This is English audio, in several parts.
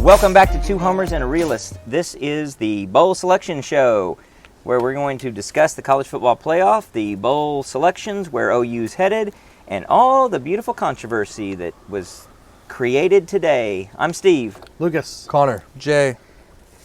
Welcome back to Two Homers and a Realist. This is the Bowl Selection Show, where we're going to discuss the college football playoff, the bowl selections, where OU's headed, and all the beautiful controversy that was created today. I'm Steve. Lucas. Connor. Jay.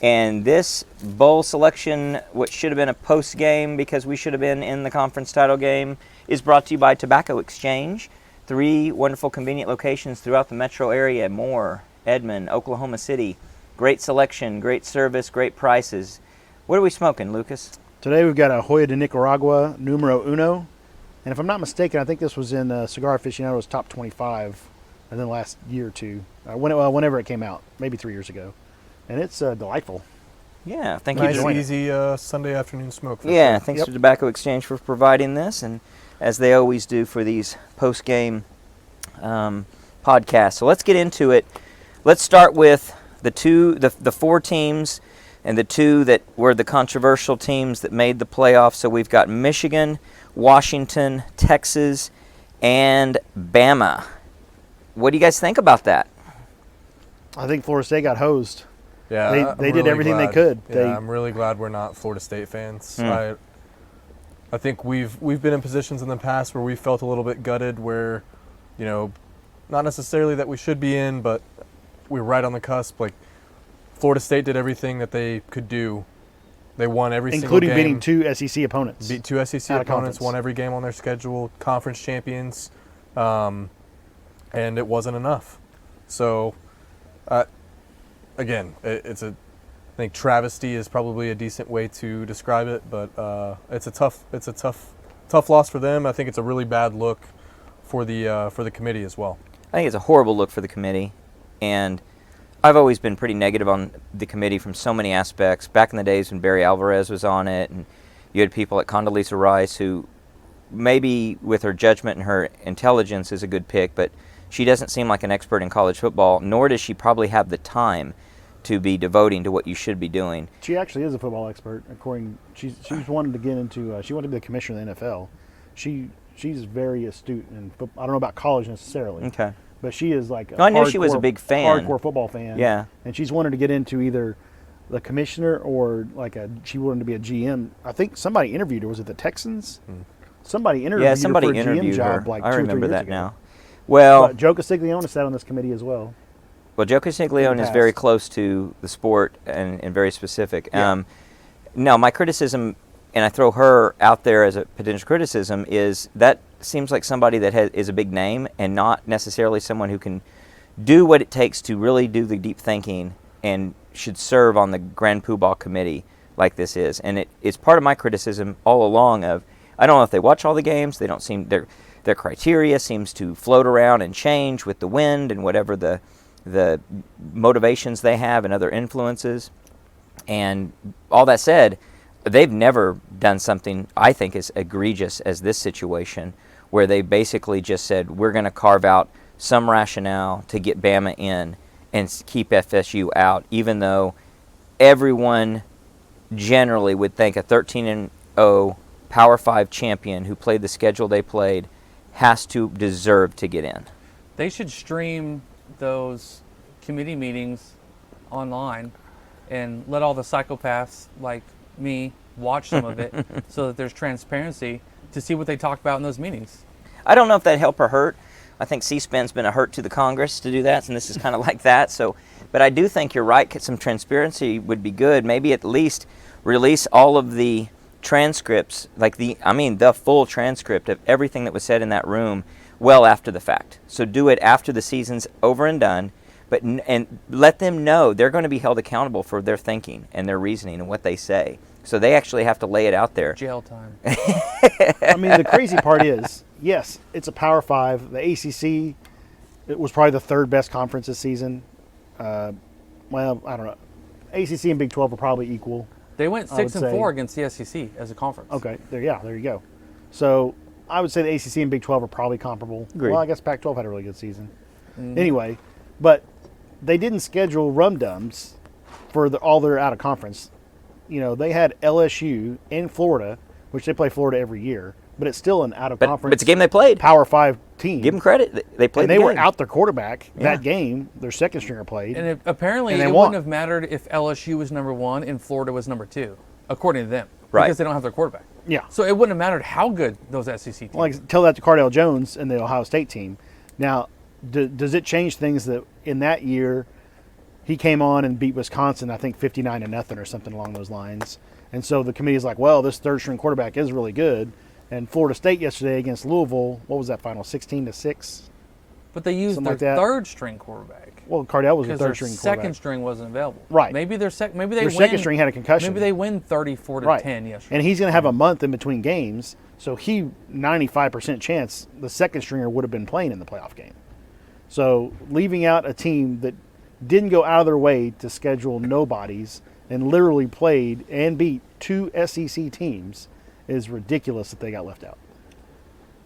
And this bowl selection, which should have been a post game because we should have been in the conference title game, is brought to you by Tobacco Exchange. 3 wonderful convenient locations throughout the metro area: Moore, Edmond, Oklahoma City. Great selection, great service, great prices. What are we smoking, Lucas? Today we've got a Hoya de Nicaragua Numero Uno. And if I'm not mistaken, I think this was in Cigar Aficionado's top 25 in the last year or two, whenever it came out, maybe 3 years ago. And it's delightful. Yeah, thank Nice, you. easy Sunday afternoon smoke. Yeah, sure. thanks to Tobacco Exchange for providing this, and as they always do for these post-game podcasts. So let's get into it. Let's start with the 4 teams and the 2 that were the controversial teams that made the playoffs. So we've got Michigan, Washington, Texas, and Bama. What do you guys think about that? I think Florida State got hosed. Yeah, they did everything they could. Yeah, I'm really glad we're not Florida State fans. I think we've been in positions in the past where we felt a little bit gutted, where, not necessarily that we should be in, but we're right on the cusp. Like, Florida State did everything that they could do. They won every single game. Including beating 2 SEC opponents. Beat 2 SEC opponents, won every game on their schedule, conference champions, and it wasn't enough. So, again, I think travesty is probably a decent way to describe it, but it's a tough loss for them. I think it's a really bad look for the committee as well. I think it's a horrible look for the committee, and I've always been pretty negative on the committee from so many aspects. Back in the days when Barry Alvarez was on it, and you had people like Condoleezza Rice, who maybe with her judgment and her intelligence is a good pick, but she doesn't seem like an expert in college football, nor does she probably have the time to be devoting to what you should be doing. She actually is a football expert. She's wanted to get into. She wanted to be the commissioner of the NFL. She's very astute in football. I don't know about college necessarily. Okay. But she is like I knew she was a big fan. Hardcore football fan. Yeah. And she's wanted to get into either the commissioner or she wanted to be a GM. I think somebody interviewed her. Was it the Texans? Somebody interviewed her for a GM job like 2 or 3 years ago. I remember that now. Well, but Joe Castiglione sat on this committee as well. Well, Joe Castiglione is very close to the sport and very specific. Yeah. No, my criticism, and I throw her out there as a potential criticism, is that seems like somebody that is a big name and not necessarily someone who can do what it takes to really do the deep thinking and should serve on the Grand Poobah committee like this is. And it's part of my criticism all along of, I don't know if they watch all the games. They don't seem, their criteria seems to float around and change with the wind and whatever the motivations they have and other influences. And all that said, they've never done something I think as egregious as this situation, where they basically just said, we're going to carve out some rationale to get Bama in and keep FSU out, even though everyone generally would think a 13-0 Power 5 champion who played the schedule they played has to deserve to get in. They should stream those committee meetings online and let all the psychopaths like me watch some of it so that there's transparency to see what they talk about in those meetings. I don't know if that'd help or hurt. I think C-SPAN's been a hurt to the Congress to do that, and this is kind of like that. So, but I do think you're right. Some transparency would be good. Maybe at least release all of the transcripts, like the full transcript of everything that was said in that room well after the fact. So do it after the season's over and done, and let them know they're going to be held accountable for their thinking and their reasoning and what they say. So they actually have to lay it out there. Jail time. I mean, the crazy part is, yes, it's a Power 5. The ACC, it was probably the 3rd best conference this season. Well, I don't know. ACC and Big 12 are probably equal. They went 6-4 against the SEC as a conference. Okay, there you go. So I would say the ACC and Big 12 are probably comparable. Agreed. Well, I guess Pac-12 had a really good season. Anyway, but they didn't schedule rum-dums for all their out-of-conference. They had LSU in Florida which they play Florida every year, but it's still an out of But conference. it's a game they played. Power 5 team. Give them credit. They played and they the were game. out their quarterback Yeah. that game. Their second stringer played. And apparently And they it won. wouldn't have mattered if LSU was number 1 and Florida was number 2, according to them, Right. because they don't have their quarterback. yeah. So it wouldn't have mattered how good those SEC teams. Like, tell that to Cardale Jones and the Ohio State team. Now, does it change things that in that year he came on and beat Wisconsin, I think 59-0 or something along those lines. And so the committee is like, well, this third string quarterback is really good. And Florida State yesterday against Louisville, what was that final? 16-6. But they used Something their like that. third string quarterback Well, Cardale was a because their third string second quarterback. string wasn't available. Right. Maybe their maybe they Their win. second string had a concussion. Maybe they win 34 to Right. 10 yesterday. And he's going to have a month in between games, so 95% chance the second stringer would have been playing in the playoff game. So leaving out a team that didn't go out of their way to schedule nobodies and literally played and beat 2 SEC teams is ridiculous that they got left out.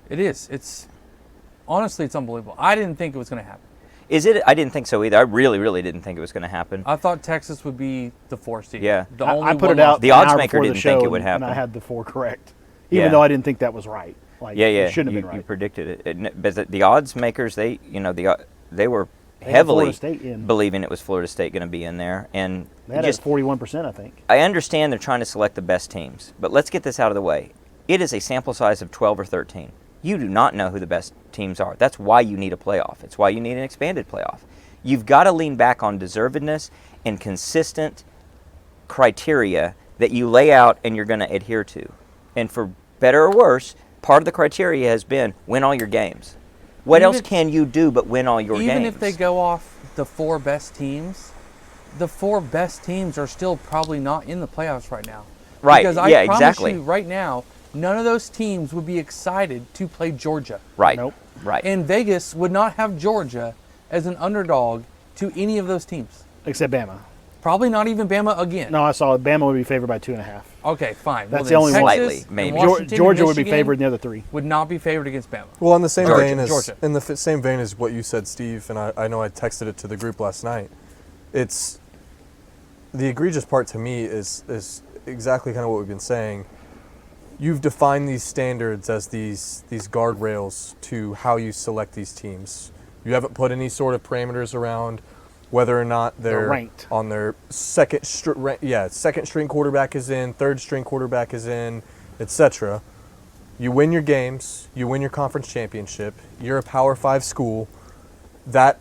It is. It's honestly, it's unbelievable. I didn't think it was going to happen. Is it? I didn't think so either. I really, really didn't think it was going to happen. I thought Texas would be the 4 seed. Yeah. The I only put one it out lost. The an odds hour maker before the didn't think show, it would and happen. I had the 4 correct, even Yeah. though I didn't think that was right. Like, Yeah, yeah. it shouldn't you, have been you right. predicted it. But the odds makers, they were They had heavily Florida State in. believing it was Florida State going to be in there, and They had just 41%, I think. I understand they're trying to select the best teams, but let's get this out of the way. It is a sample size of 12 or 13. You do not know who the best teams are. That's why you need a playoff. It's why you need an expanded playoff. You've got to lean back on deservedness and consistent criteria that you lay out and you're going to adhere to. And for better or worse, part of the criteria has been win all your games. What else Even- can you do but win all your games? Even if they go off the 4 best teams, the 4 best teams are still probably not in the playoffs right now. Right, Because I yeah, promise exactly. you right now, none of those teams would be excited to play Georgia. Right. Nope. Right. And Vegas would not have Georgia as an underdog to any of those teams. Except Bama. Probably not even Bama again. No, I saw it. Bama would be favored by 2.5. Okay, fine. That's well, the only then one. Texas Slightly, maybe. and Geor- Washington Georgia and would be Michigan favored in the other 3. would not be favored against Bama. Well, in the same Georgia. vein as Georgia. in the same vein as what you said, Steve, and I know I texted it to the group last night. It's the egregious part to me is exactly kind of what we've been saying. You've defined these standards as these guardrails to how you select these teams. You haven't put any sort of parameters around whether or not they're ranked. on their second string quarterback is in, third string quarterback is in, etc. You win your games, you win your conference championship, you're a Power 5 school, that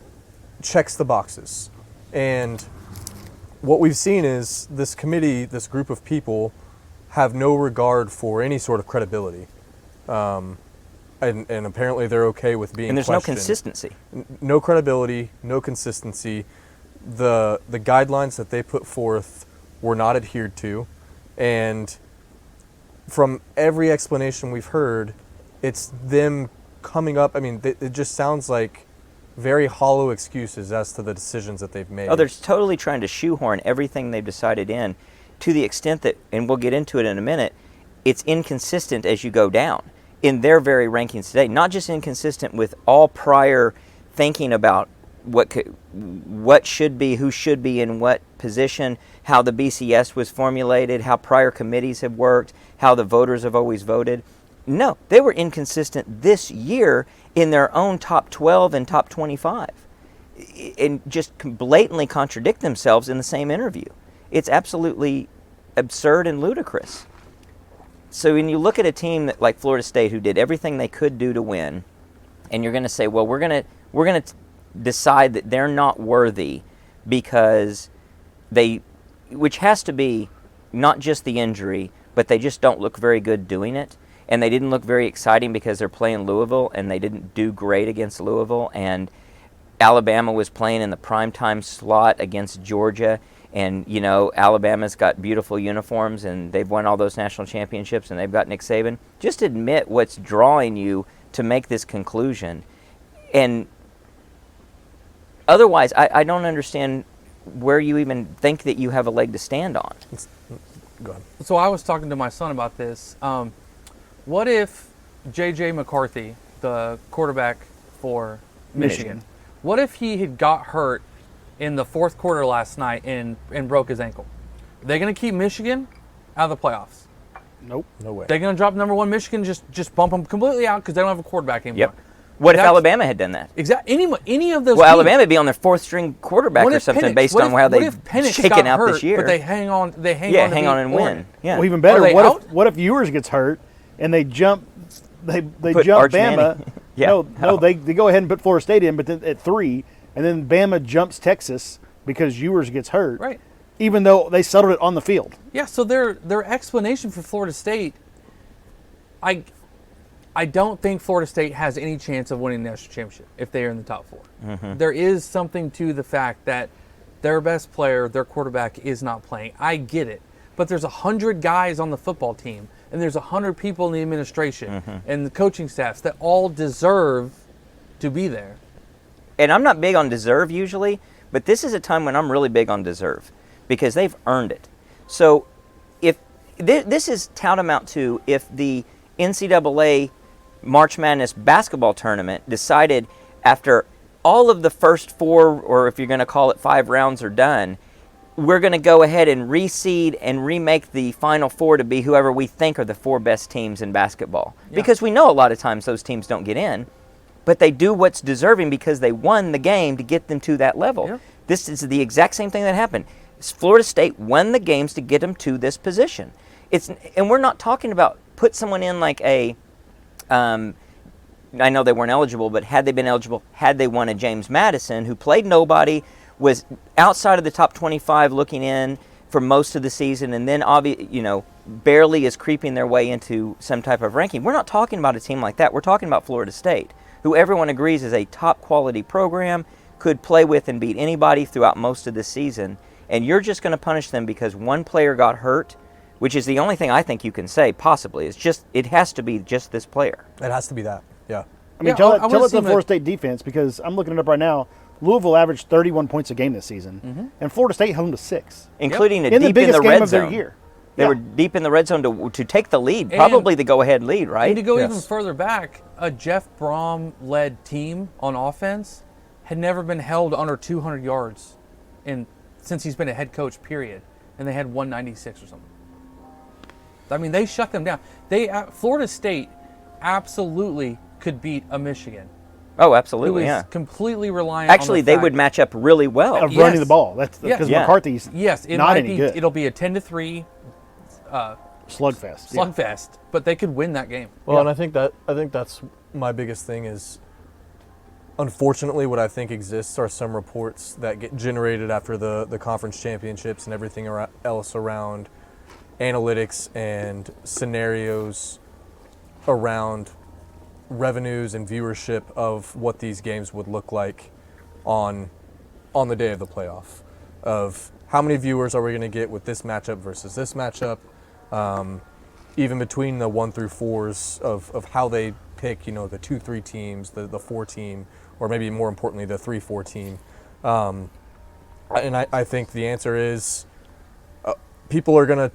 checks the boxes. And what we've seen is this committee, this group of people, have no regard for any sort of credibility. And apparently they're okay with being and there's questioned. no consistency. No credibility, no consistency. The guidelines that they put forth were not adhered to, and from every explanation we've heard, it's them coming up. I mean, it just sounds like very hollow excuses as to the decisions that they've made. Oh, they're totally trying to shoehorn everything they've decided in to the extent that, and we'll get into it in a minute, it's inconsistent as you go down in their very rankings today. Not just inconsistent with all prior thinking about what should be, who should be in what position, how the BCS was formulated, how prior committees have worked, how the voters have always voted. No, they were inconsistent this year in their own top 12 and top 25 and just blatantly contradict themselves in the same interview. It's absolutely absurd and ludicrous. So when you look at a team like Florida State who did everything they could do to win, and you're going to say, well, we're going to decide that they're not worthy because which has to be not just the injury, but they just don't look very good doing it. And they didn't look very exciting because they're playing Louisville, and they didn't do great against Louisville. And Alabama was playing in the primetime slot against Georgia. And, Alabama's got beautiful uniforms, and they've won all those national championships, and they've got Nick Saban. Just admit what's drawing you to make this conclusion. And otherwise, I don't understand where you even think that you have a leg to stand on. Go ahead. So I was talking to my son about this. What if J.J. McCarthy, the quarterback for Michigan, what if he had got hurt in the fourth quarter last night and broke his ankle? Are they going to keep Michigan out of the playoffs? Nope. No way. They're going to drop number 1 Michigan, just bump them completely out because they don't have a quarterback anymore. Yep. What if That's- Alabama had done that? Exactly. Any of those. Well, teams. Alabama would be on their 4th-string quarterback What or if something Penix- based what on if- how what they've if Penix shaken got out hurt, this year. But they hang on. They hang yeah, on. To hang beat on and Oregon. win. Yeah. Well, even better. Are they What out? if Ewers gets hurt and they jump? They Put jump Arch Bama. Manning. Yeah. No, they go ahead and put Florida State in, but then at 3, and then Bama jumps Texas because Ewers gets hurt. Right. Even though they settled it on the field. Yeah. So their explanation for Florida State, I don't think Florida State has any chance of winning the national championship if they are in the top 4. Mm-hmm. There is something to the fact that their best player, their quarterback, is not playing. I get it. But there's 100 guys on the football team, and there's 100 people in the administration and the coaching staffs that all deserve to be there. And I'm not big on deserve usually, but this is a time when I'm really big on deserve because they've earned it. So if this is tantamount to if the NCAA March Madness basketball tournament decided after all of the first 4, or if you're going to call it 5 rounds are done, we're going to go ahead and reseed and remake the Final 4 to be whoever we think are the 4 best teams in basketball. Yeah. Because we know a lot of times those teams don't get in, but they do what's deserving because they won the game to get them to that level. Yeah. This is the exact same thing that happened. Florida State won the games to get them to this position. And we're not talking about put someone in like a I know they weren't eligible, but had they been eligible, had they won a James Madison, who played nobody, was outside of the top 25 looking in for most of the season, and then barely is creeping their way into some type of ranking. We're not talking about a team like that. We're talking about Florida State, who everyone agrees is a top quality program, could play with and beat anybody throughout most of the season, and you're just going to punish them because one player got hurt, which is the only thing I think you can say possibly. It has to be just this player. It has to be that. Yeah. I mean, Yeah, tell I it wanna to the see Florida State defense because I'm looking it up right now. Louisville averaged 31 points a game this season, and Florida State held them to 6. Including In the deep in biggest the game red of their zone. year. They Yeah. were deep in the red zone to take the lead, And- probably the go-ahead lead, right? And to go Yes. even further back, a Jeff Brom-led team on offense had never been held under 200 yards since he's been a head coach, period. And they had 196 or something. I mean, they shut them down. Florida State absolutely could beat a Michigan, Oh, who absolutely, is yeah. completely reliant Actually, on the they fact- would match up really well. Of Yes. running the ball. That's Yes. because Yeah. McCarthy's Yes, it not might any be. good. It'll be a 10-3 slugfest. Yeah. slugfest, but they could win that game. Well, Yeah. and I think that's my biggest thing is, unfortunately, what I think exists are some reports that get generated after the conference championships and everything else around analytics and scenarios around revenues and viewership of what these games would look like on the day of the playoff, of how many viewers are we going to get with this matchup versus this matchup, even between the 1 through 4s of how they pick, the 2-3 teams, the 4 team, or maybe more importantly the 3-4 team. And I think the answer is people are going to,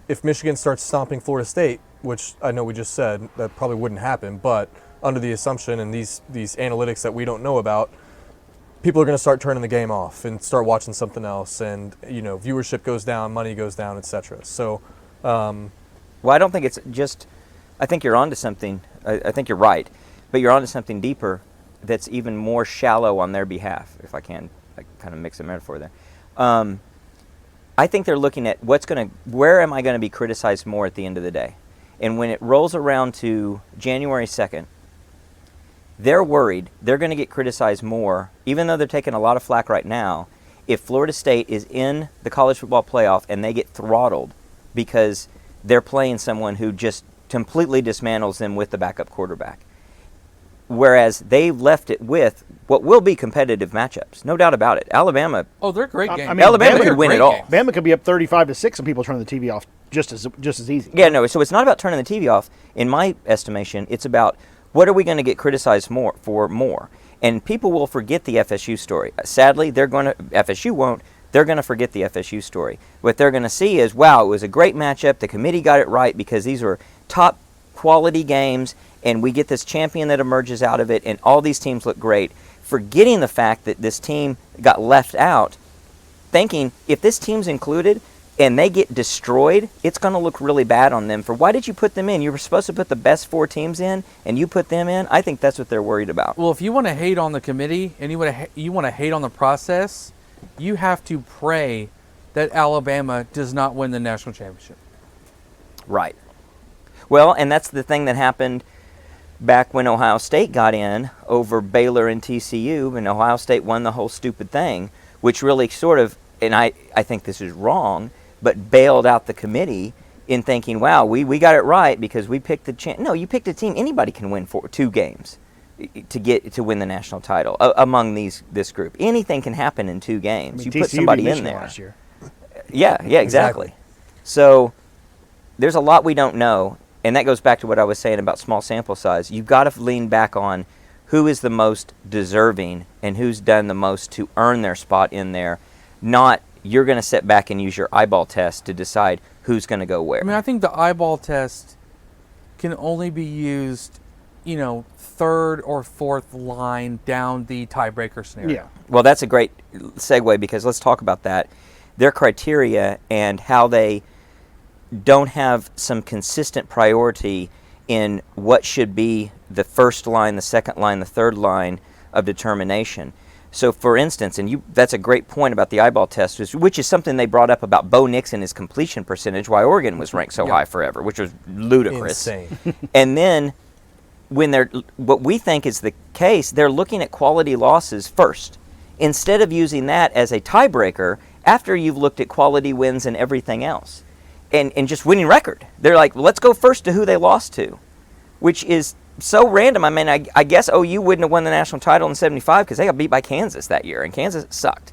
if Michigan starts stomping Florida State, which I know we just said that probably wouldn't happen, but under the assumption and these analytics that we don't know about, people are going to start turning the game off and start watching something else, and viewership goes down, money goes down, etc. So, Well, I don't think it's just. I think you're onto something. I think you're right, but you're onto something deeper that's even more shallow on their behalf. If I can, kind of mix a metaphor there. I think they're looking at where am I going to be criticized more at the end of the day, and when it rolls around to January 2nd, they're worried they're going to get criticized more, even though they're taking a lot of flack right now. If Florida State is in the college football playoff and they get throttled because they're playing someone who just completely dismantles them with the backup quarterback. Whereas they've left it with what will be competitive matchups, no doubt about it. Alabama, Oh, they're great games. I mean, Alabama Bama- could win great it all. games. Bama could be up 35-6 and people turn the TV off just as easy. Yeah, no, so it's not about turning the TV off. In my estimation, it's about what are we going to get criticized for more. And people will forget the FSU story. Sadly, FSU won't. They're going to forget the FSU story. What they're going to see is, wow, it was a great matchup. The committee got it right because these were top quality games, and we get this champion that emerges out of it, and all these teams look great. Forgetting the fact that this team got left out, thinking if this team's included, and they get destroyed, it's going to look really bad on them. For why did you put them in? You were supposed to put the best 4 teams in, and you put them in. I think that's what they're worried about. Well, if you want to hate on the committee and you want to hate on the process, you have to pray that Alabama does not win the national championship. Right. Well, and that's the thing that happened back when Ohio State got in over Baylor and TCU, and Ohio State won the whole stupid thing, which really sort of, and I think this is wrong, but bailed out the committee in thinking, wow, we got it right because we picked the No, you picked a team. Anybody can win 2 games to win the national title among this group. Anything can happen in 2 games. You TCU put somebody beat in Michigan there. last year. Yeah, exactly. So there's a lot we don't know, and that goes back to what I was saying about small sample size. You've got to lean back on who is the most deserving and who's done the most to earn their spot in there, not you're going to sit back and use your eyeball test to decide who's going to go where. I mean, I think the eyeball test can only be used, 3rd or 4th line down the tiebreaker scenario. Yeah. Well, that's a great segue because let's talk about that. Their criteria and how they don't have some consistent priority in what should be the first line, the second line, the third line of determination. So, for instance, and that's a great point about the eyeball test, which is something they brought up about Bo Nix and his completion percentage, why Oregon was ranked so high forever, which was ludicrous. Insane. And then, when what we think is the case, they're looking at quality losses first, instead of using that as a tiebreaker after you've looked at quality wins and everything else, and just winning record. They're like, well, let's go first to who they lost to, which is so random. I mean, I guess OU wouldn't have won the national title in '75 because they got beat by Kansas that year, and Kansas sucked.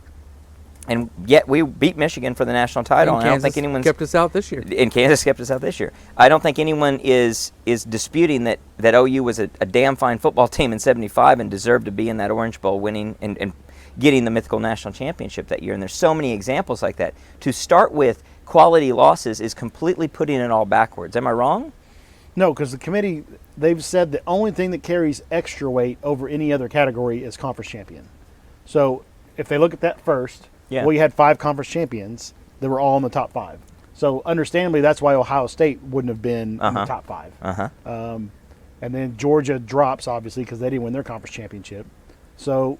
And yet we beat Michigan for the national title, and I don't think anyone's kept us out this year. And Kansas kept us out this year. I don't think anyone is disputing that OU was a damn fine football team in '75 and deserved to be in that Orange Bowl, winning and getting the mythical national championship that year. And there's so many examples like that. To start with quality losses is completely putting it all backwards. Am I wrong? No, because the committee, they've said the only thing that carries extra weight over any other category is conference champion. So if they look at that first, Yeah. well, you had 5 conference champions that were all in the top 5. So understandably, that's why Ohio State wouldn't have been in the top 5. And then Georgia drops, obviously, because they didn't win their conference championship. So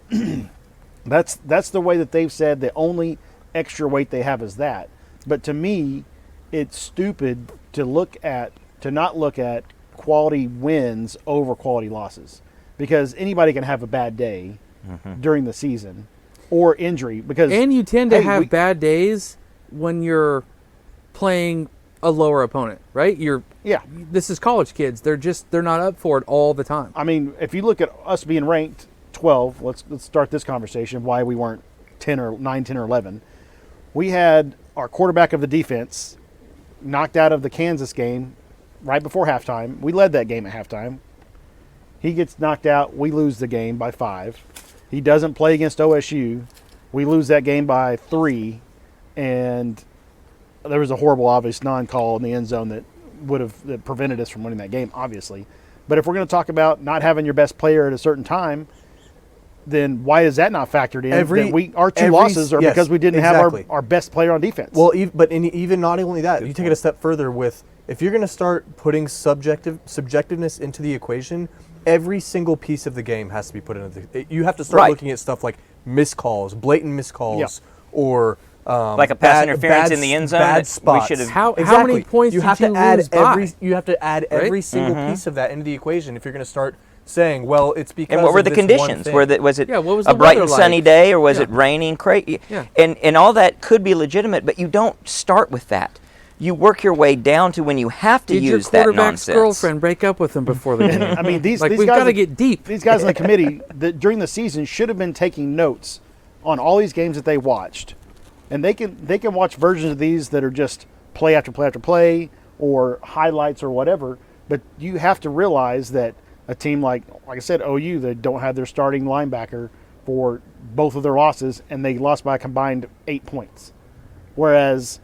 that's the way that they've said the only extra weight they have is that. But to me, it's stupid to not look at quality wins over quality losses, because anybody can have a bad day during the season or injury. And you tend to have bad days when you're playing a lower opponent, right? This is college kids. They're not up for it all the time. I mean, if you look at us being ranked 12, let's start this conversation why we weren't 10 or 9, 10 or 11. We had our quarterback of the defense knocked out of the Kansas game right before halftime. We led that game at halftime. He gets knocked out. We lose the game by 5. He doesn't play against OSU. We lose that game by 3. And there was a horrible, obvious non-call in the end zone that prevented us from winning that game, obviously. But if we're going to talk about not having your best player at a certain time, then why is that not factored in? Our two losses are because we didn't have our best player on defense. Well, even not only that, you take it a step further with, if you're going to start putting subjectiveness into the equation, every single piece of the game has to be put into you have to start looking at stuff like miscalls, blatant miscalls, or like a pass interference in the end zone. Bad spots. We should have. How many points you did have you to add lose by? You have to add every single piece of that into the equation if you're going to start saying, well, it's because And what were of the this one conditions? thing. Was it what was a the bright weather and sunny like? day, or was it raining? Yeah. And all that could be legitimate, but you don't start with that. You work your way down to when you have to Did use your that quarterback's nonsense. girlfriend break up with him before the game? I mean, these we've guys got to get deep. These guys on the committee that during the season should have been taking notes on all these games that they watched, and they can watch versions of these that are just play after play after play or highlights or whatever. But you have to realize that a team like I said, OU, that don't have their starting linebacker for both of their losses, and they lost by a combined 8 points, whereas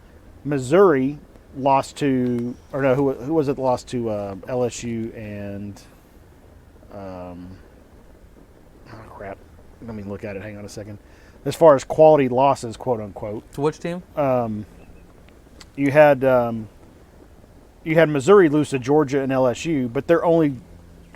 Missouri lost to, or no, who was it that lost to LSU and crap. Let me look at it. Hang on a second. As far as quality losses, quote unquote, To which team? you had Missouri lose to Georgia and LSU, but their only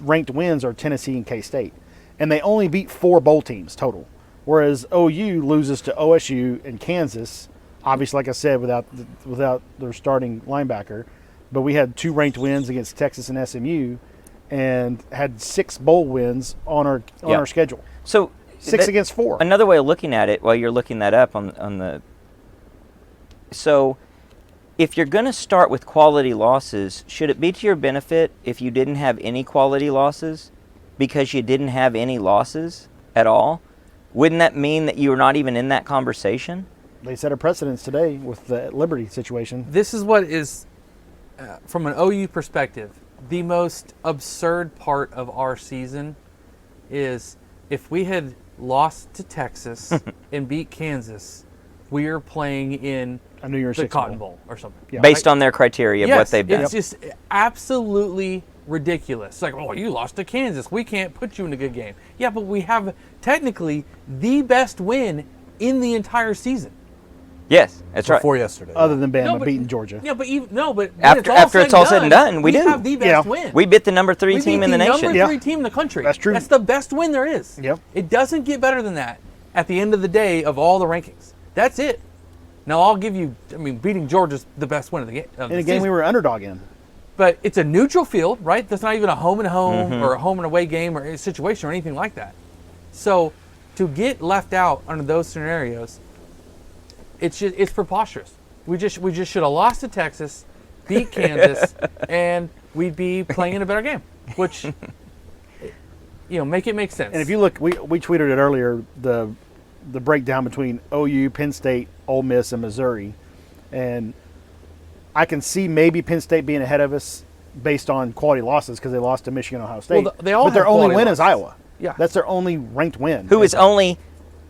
ranked wins are Tennessee and K-State, and they only beat 4 bowl teams total. Whereas OU loses to OSU and Kansas, obviously, like I said, without their starting linebacker. But we had 2 ranked wins against Texas and SMU, and had 6 bowl wins on our schedule. So 6 against 4. Another way of looking at it, while you're looking that up on the. So, if you're going to start with quality losses, should it be to your benefit if you didn't have any quality losses, because you didn't have any losses at all? Wouldn't that mean that you were not even in that conversation? They set a precedence today with the Liberty situation. This is what is, from an OU perspective, the most absurd part of our season is if we had lost to Texas and beat Kansas, we are playing in A New Year's the Six Cotton Bowl. Bowl or something. Yeah. Based on their criteria of Yes, what they've done. it's just absolutely ridiculous. It's like, oh, you lost to Kansas. We can't put you in a good game. Yeah, but we have technically the best win in the entire season. Yes, that's right. Before yesterday. Other than Bama No, but- beating Georgia. Yeah, but when After it's all said and done, we do. have the best Yeah. win. We bit the number 3 We team beat in the nation. number Yeah. 3 team in the country. That's true. That's the best win there is. Yep. It doesn't get better than that at the end of the day of all the rankings. That's it. Now I'll give you. I mean, beating Georgia's the best win of the game. In a game we were underdog in. But it's a neutral field, right? That's not even a home and home or a home and away game or a situation or anything like that. So to get left out under those scenarios, it's preposterous. We just should have lost to Texas, beat Kansas, and we'd be playing in a better game. Which make it make sense. And if you look, we tweeted it earlier, the breakdown between OU, Penn State, Ole Miss, and Missouri. And I can see maybe Penn State being ahead of us based on quality losses because they lost to Michigan, Ohio State. Well, they all but their have only quality win is losses. Iowa. Yeah. That's their only ranked win. Who is only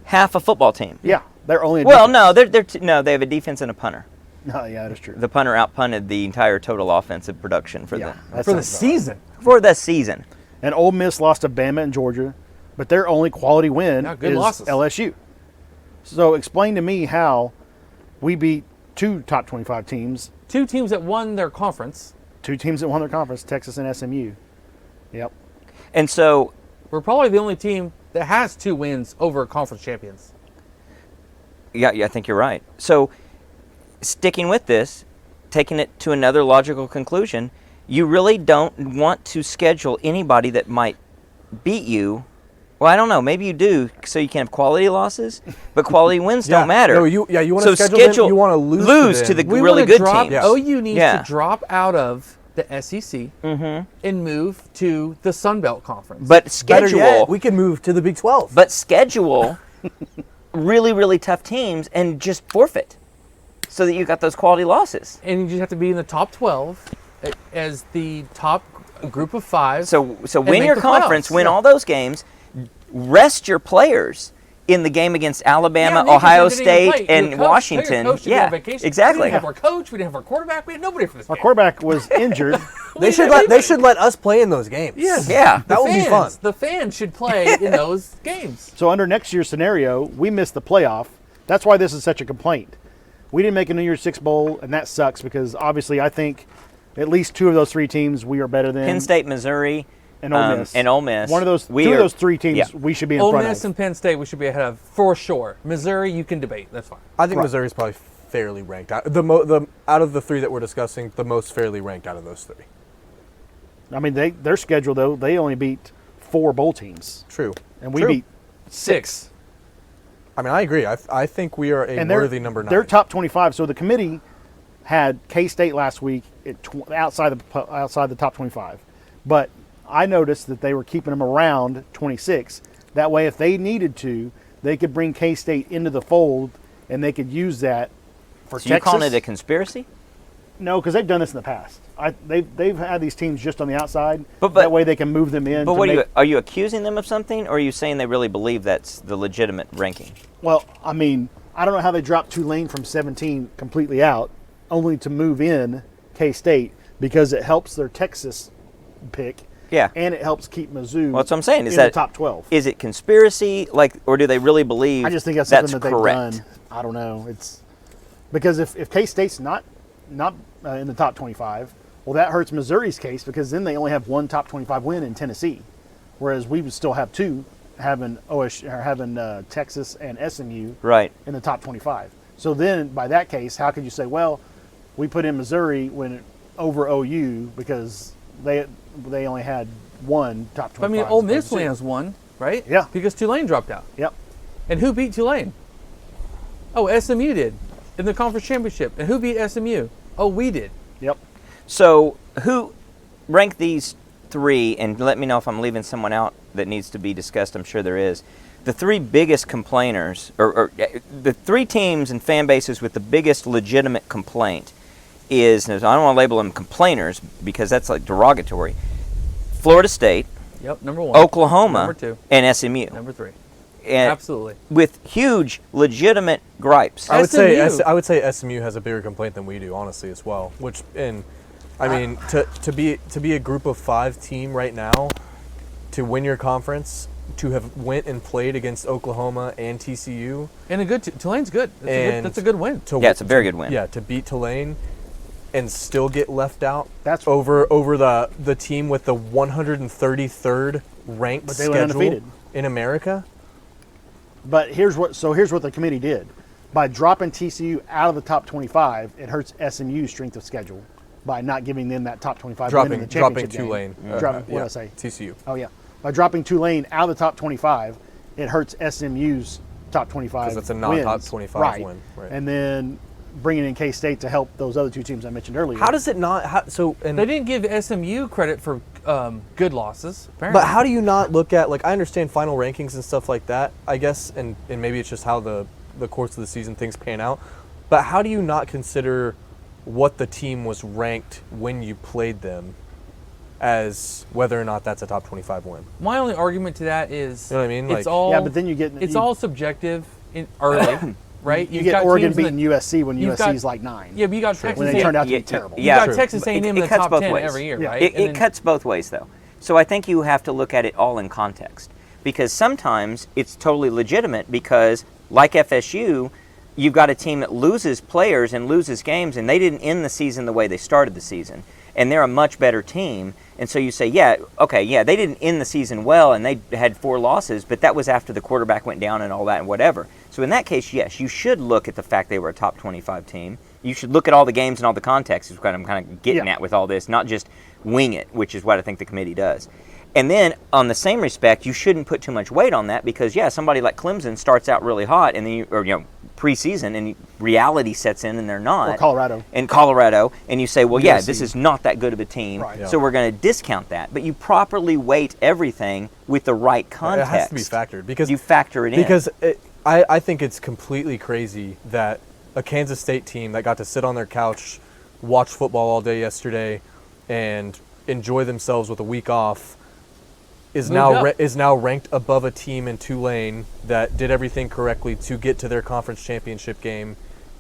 half a football team. Yeah, they're only. Well, no, no, they have a defense and a punter. No, yeah, that's true. The punter outpunted the entire total offensive production for Yeah, the that for the sounds about right. season. for the season. And Ole Miss lost to Bama and Georgia, but their only quality win Yeah, good is losses. LSU. So explain to me how we beat 2 top 25 teams, 2 teams that won their conference. 2 teams that won their conference, Texas and SMU. Yep. And so, We're probably the only team that has 2 wins over conference champions. yeah, I think you're right. So, sticking with this, taking it to another logical conclusion, you really don't want to schedule anybody that might beat you. Well, I don't know. Maybe you do, so you can have quality losses, but quality wins don't matter. No, you want So to schedule them, you want to lose to the We really wanna good drop, teams. Yeah. OU needs Yeah. to drop out of the SEC and move to the Sun Belt Conference. But Better schedule, yet, we can move to the Big 12. but schedule really, really tough teams and just forfeit, so that you got those quality losses. and you just have to be in the top 12 as the top group of 5. So and win make your the conference, playoffs. win Yeah. all those games, rest your players in the game against Alabama, Yeah, because Ohio they didn't even State, play. Your and coach- Washington. your coach should be Yeah, on vacation. We exactly. didn't have our coach. We didn't have our quarterback. We had nobody for this Our game. quarterback was injured. they should let us play in those games. Yes. Yeah. That would be fun. The fans should play in those games. So under next year's scenario, we missed the playoff. That's why this is such a complaint. We didn't make a New Year's Six Bowl, and that sucks because obviously I think at least 2 of those 3 teams we are better than. Penn State, Missouri, and Ole Miss. and Ole Miss. One of those, We 2 are- of those 3 teams yeah. we should be in Ole front Miss of. and Penn State we should be ahead of for sure. Missouri you can debate. That's fine. I think Right. Missouri's probably fairly ranked. Out of the 3 that we're discussing, the most fairly ranked out of those 3. I mean, their schedule though, they only beat 4 bowl teams, True. and we True. beat 6. I mean, I agree. I think we are a and worthy number 9. They're top 25. So the committee had K-State last week at outside the top 25, but I noticed that they were keeping them around 26. That way, if they needed to, they could bring K-State into the fold, and they could use that for So you Texas. calling it a conspiracy? No, because they've done this in the past. They've had these teams just on the outside. But- that way they can move them in. But to what make, are you accusing them of something, or are you saying they really believe that's the legitimate ranking? Well, I mean, I don't know how they dropped Tulane from 17 completely out, only to move in K-State because it helps their Texas pick. Yeah. And it helps keep Mizzou. Well, that's what I'm saying. Is in that the top 12? Is it conspiracy, or do they really believe I just think that's something that they've correct? done. I don't know. It's because if K-State's not not in the top 25. Well, that hurts Missouri's case because then they only have one top 25 win in Tennessee, whereas we would still have two, having Texas and SMU Right. in the top 25. So then, by that case, how could you say, well, we put in Missouri over OU because they only had one top 25? But I mean, Ole Miss lands one, right? Yeah. Because Tulane dropped out. Yep. And who beat Tulane? Oh, SMU did in the conference championship. And who beat SMU? Oh, we did. Yep. So who rank these three, and let me know if I'm leaving someone out that needs to be discussed. I'm sure there is. The three biggest complainers, or the three teams and fan bases with the biggest legitimate complaint is, and I don't want to label them complainers because that's like derogatory, Florida State, Yep, number one. Oklahoma, Number two. and SMU. Number three. And Absolutely. with huge legitimate gripes. I would say SMU. I would say SMU has a bigger complaint than we do, honestly, as well. Which, and I mean, to be a group of 5 team right now, to win your conference, to have went and played against Oklahoma and TCU, And a good Tulane's good. That's a good win. to Yeah, it's a very good win. Yeah, to beat Tulane and still get left out. That's- over the team with the 133rd ranked But they went schedule undefeated. in America. But here's what the committee did. By dropping TCU out of the top 25, it hurts SMU's strength of schedule by not giving them that top 25 win in the Dropping championship game. Tulane. What did Yeah, I say? TCU. Oh, yeah. By dropping Tulane out of the top 25, it hurts SMU's top 25 'Cause that's a non-top wins. 25 win, right. And then bringing in K-State to help those other two teams I mentioned earlier. How does it not? And They didn't give SMU credit for good losses, apparently. but how do you not look at I understand final rankings and stuff like that, I guess, and maybe it's just how the course of the season things pan out. But how do you not consider what the team was ranked when you played them as whether or not that's a top 25 win? My only argument to that is You know what I mean? it's Like- all Yeah, but then you get- it's you- all subjective in early, right? you You've get got Oregon teams in beating the- USC when you've USC's got- like 9. Yeah, but you got Texas when they A&M. turned out to Yeah, be terrible. You yeah. got True. Texas A&M in the cuts top both 10 ways. every year, Yeah. right? It, And it then- cuts both ways, though. So I think you have to look at it all in context. Because sometimes it's totally legitimate because, like FSU, you've got a team that loses players and loses games, and they didn't end the season the way they started the season. And they're a much better team. And so you say, yeah, okay, yeah, they didn't end the season well, and they had 4 losses, but that was after the quarterback went down and all that and whatever. So in that case, yes, you should look at the fact they were a top 25 team. You should look at all the games and all the context is what I'm kind of getting Yeah. at with all this, not just wing it, which is what I think the committee does. And then, on the same respect, you shouldn't put too much weight on that because, yeah, somebody like Clemson starts out really hot, and then preseason, and reality sets in, and they're not. Or Colorado. And Colorado, and you say, well, yeah, USC. this is not that good of a team, Right. Yeah. so we're going to discount that. But you properly weight everything with the right context. It has to be factored because you factor it in. Because I think it's completely crazy that a Kansas State team that got to sit on their couch, watch football all day yesterday, and enjoy themselves with a week off is Moved up. now ranked above a team in Tulane that did everything correctly to get to their conference championship game,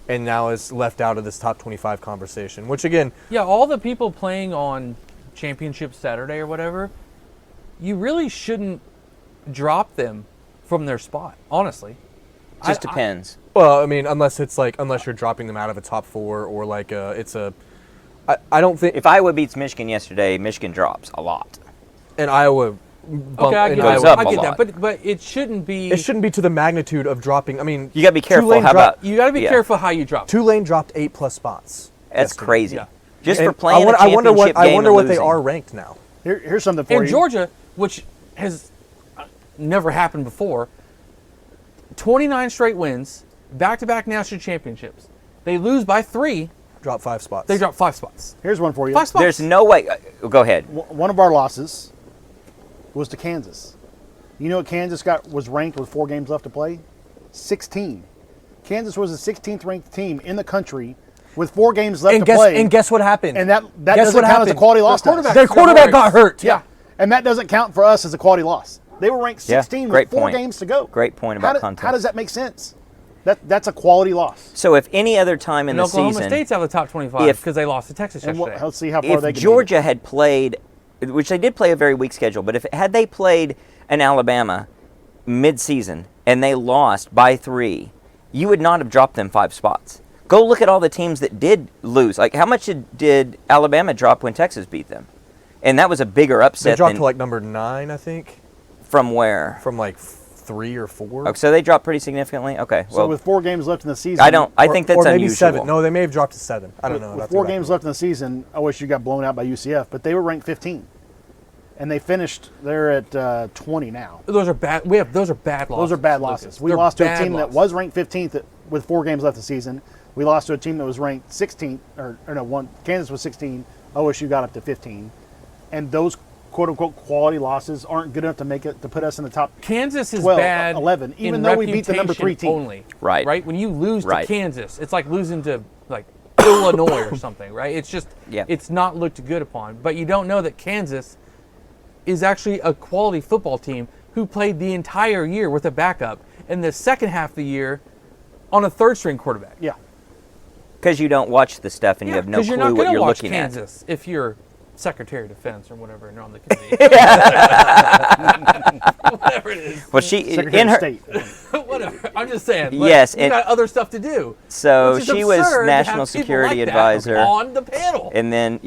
and now is left out of this top 25 conversation. Which again, Yeah, all the people playing on Championship Saturday or whatever, you really shouldn't drop them from their spot, honestly. just depends. well, I mean, unless you're dropping them out of a top 4 or I don't think If Iowa beats Michigan yesterday, Michigan drops a lot. and Iowa. Okay, I and get, goes that. up I a get lot. that. But it shouldn't be. It shouldn't be to the magnitude of dropping. I mean, You got to be careful. Tulane How dropped- about You got to be yeah. careful how you drop. Tulane dropped 8+ spots. That's yesterday. crazy. Yeah. Just And for playing I a championship wonder what game and they losing. are ranked now. Here's something for And you. Georgia, which has never happened before, 29 straight wins, back-to-back national championships. They lose by 3. Drop 5 spots. They drop 5 spots. Here's one for you. 5 spots. There's no way. Go ahead. One of our losses was to Kansas. You know what Kansas was ranked with 4 games left to play? 16. Kansas was the 16th ranked team in the country with 4 games left and to play. guess what happened? And that Guess doesn't what count as a happened? quality loss. to us. Their quarterback got hurt. Yeah. And that doesn't count for us as a quality loss. They were ranked Yeah, 16 great with 4 point. games to go. Great point about context. How does that make sense? That's a quality loss. So if any other time in And the Oklahoma season, State's out of the top 25 if- because they lost to Texas And yesterday. let's see how far they if can Georgia had played, which they did play a very weak schedule, but had they played an Alabama mid-season and they lost by 3, you would not have dropped them 5 spots. Go look at all the teams that did lose. Like, how much did Alabama drop when Texas beat them? And that was a bigger They upset dropped than to like number 9, I think, from where? from like 3 or 4. Okay, so they dropped pretty significantly. Okay, So well, with 4 games left in the season, I think that's or maybe unusual. 7. No, they may have dropped to 7. I don't know. with That's 4 exactly games right. left in the season, OSU got blown out by UCF, but they were ranked 15, and they finished. They're at 20 now. Those are bad. Those are bad losses. Those are bad Lucas. losses. We They're lost to a bad team that losses. was ranked 15th with 4 games left of the season. We lost to a team that was ranked 16th, or no, one. Kansas was 16. OSU got up to 15, and those quote unquote quality losses aren't good enough to make it to put us in the top. Kansas is 12, bad. 11, even in though we beat the number 3 reputation team. only. Right. Right. When you lose Right. to Kansas, it's like losing to like Illinois or something. Right. It's just. Yeah. It's not looked good upon. But you don't know that Kansas is actually a quality football team who played the entire year with a backup, and the second half of the year on a third-string quarterback. Yeah, Because you don't watch the stuff and you have no 'cause clue you're not what gonna you're watch looking Kansas if you're Secretary of Defense or whatever, and you're on the committee. Whatever it is. at. Well, she Secretary in of her State. Whatever. I'm just saying. Like, Yes, you and- got other stuff to do. so Which is she was absurd to national have people security like that advisor, on the panel. and then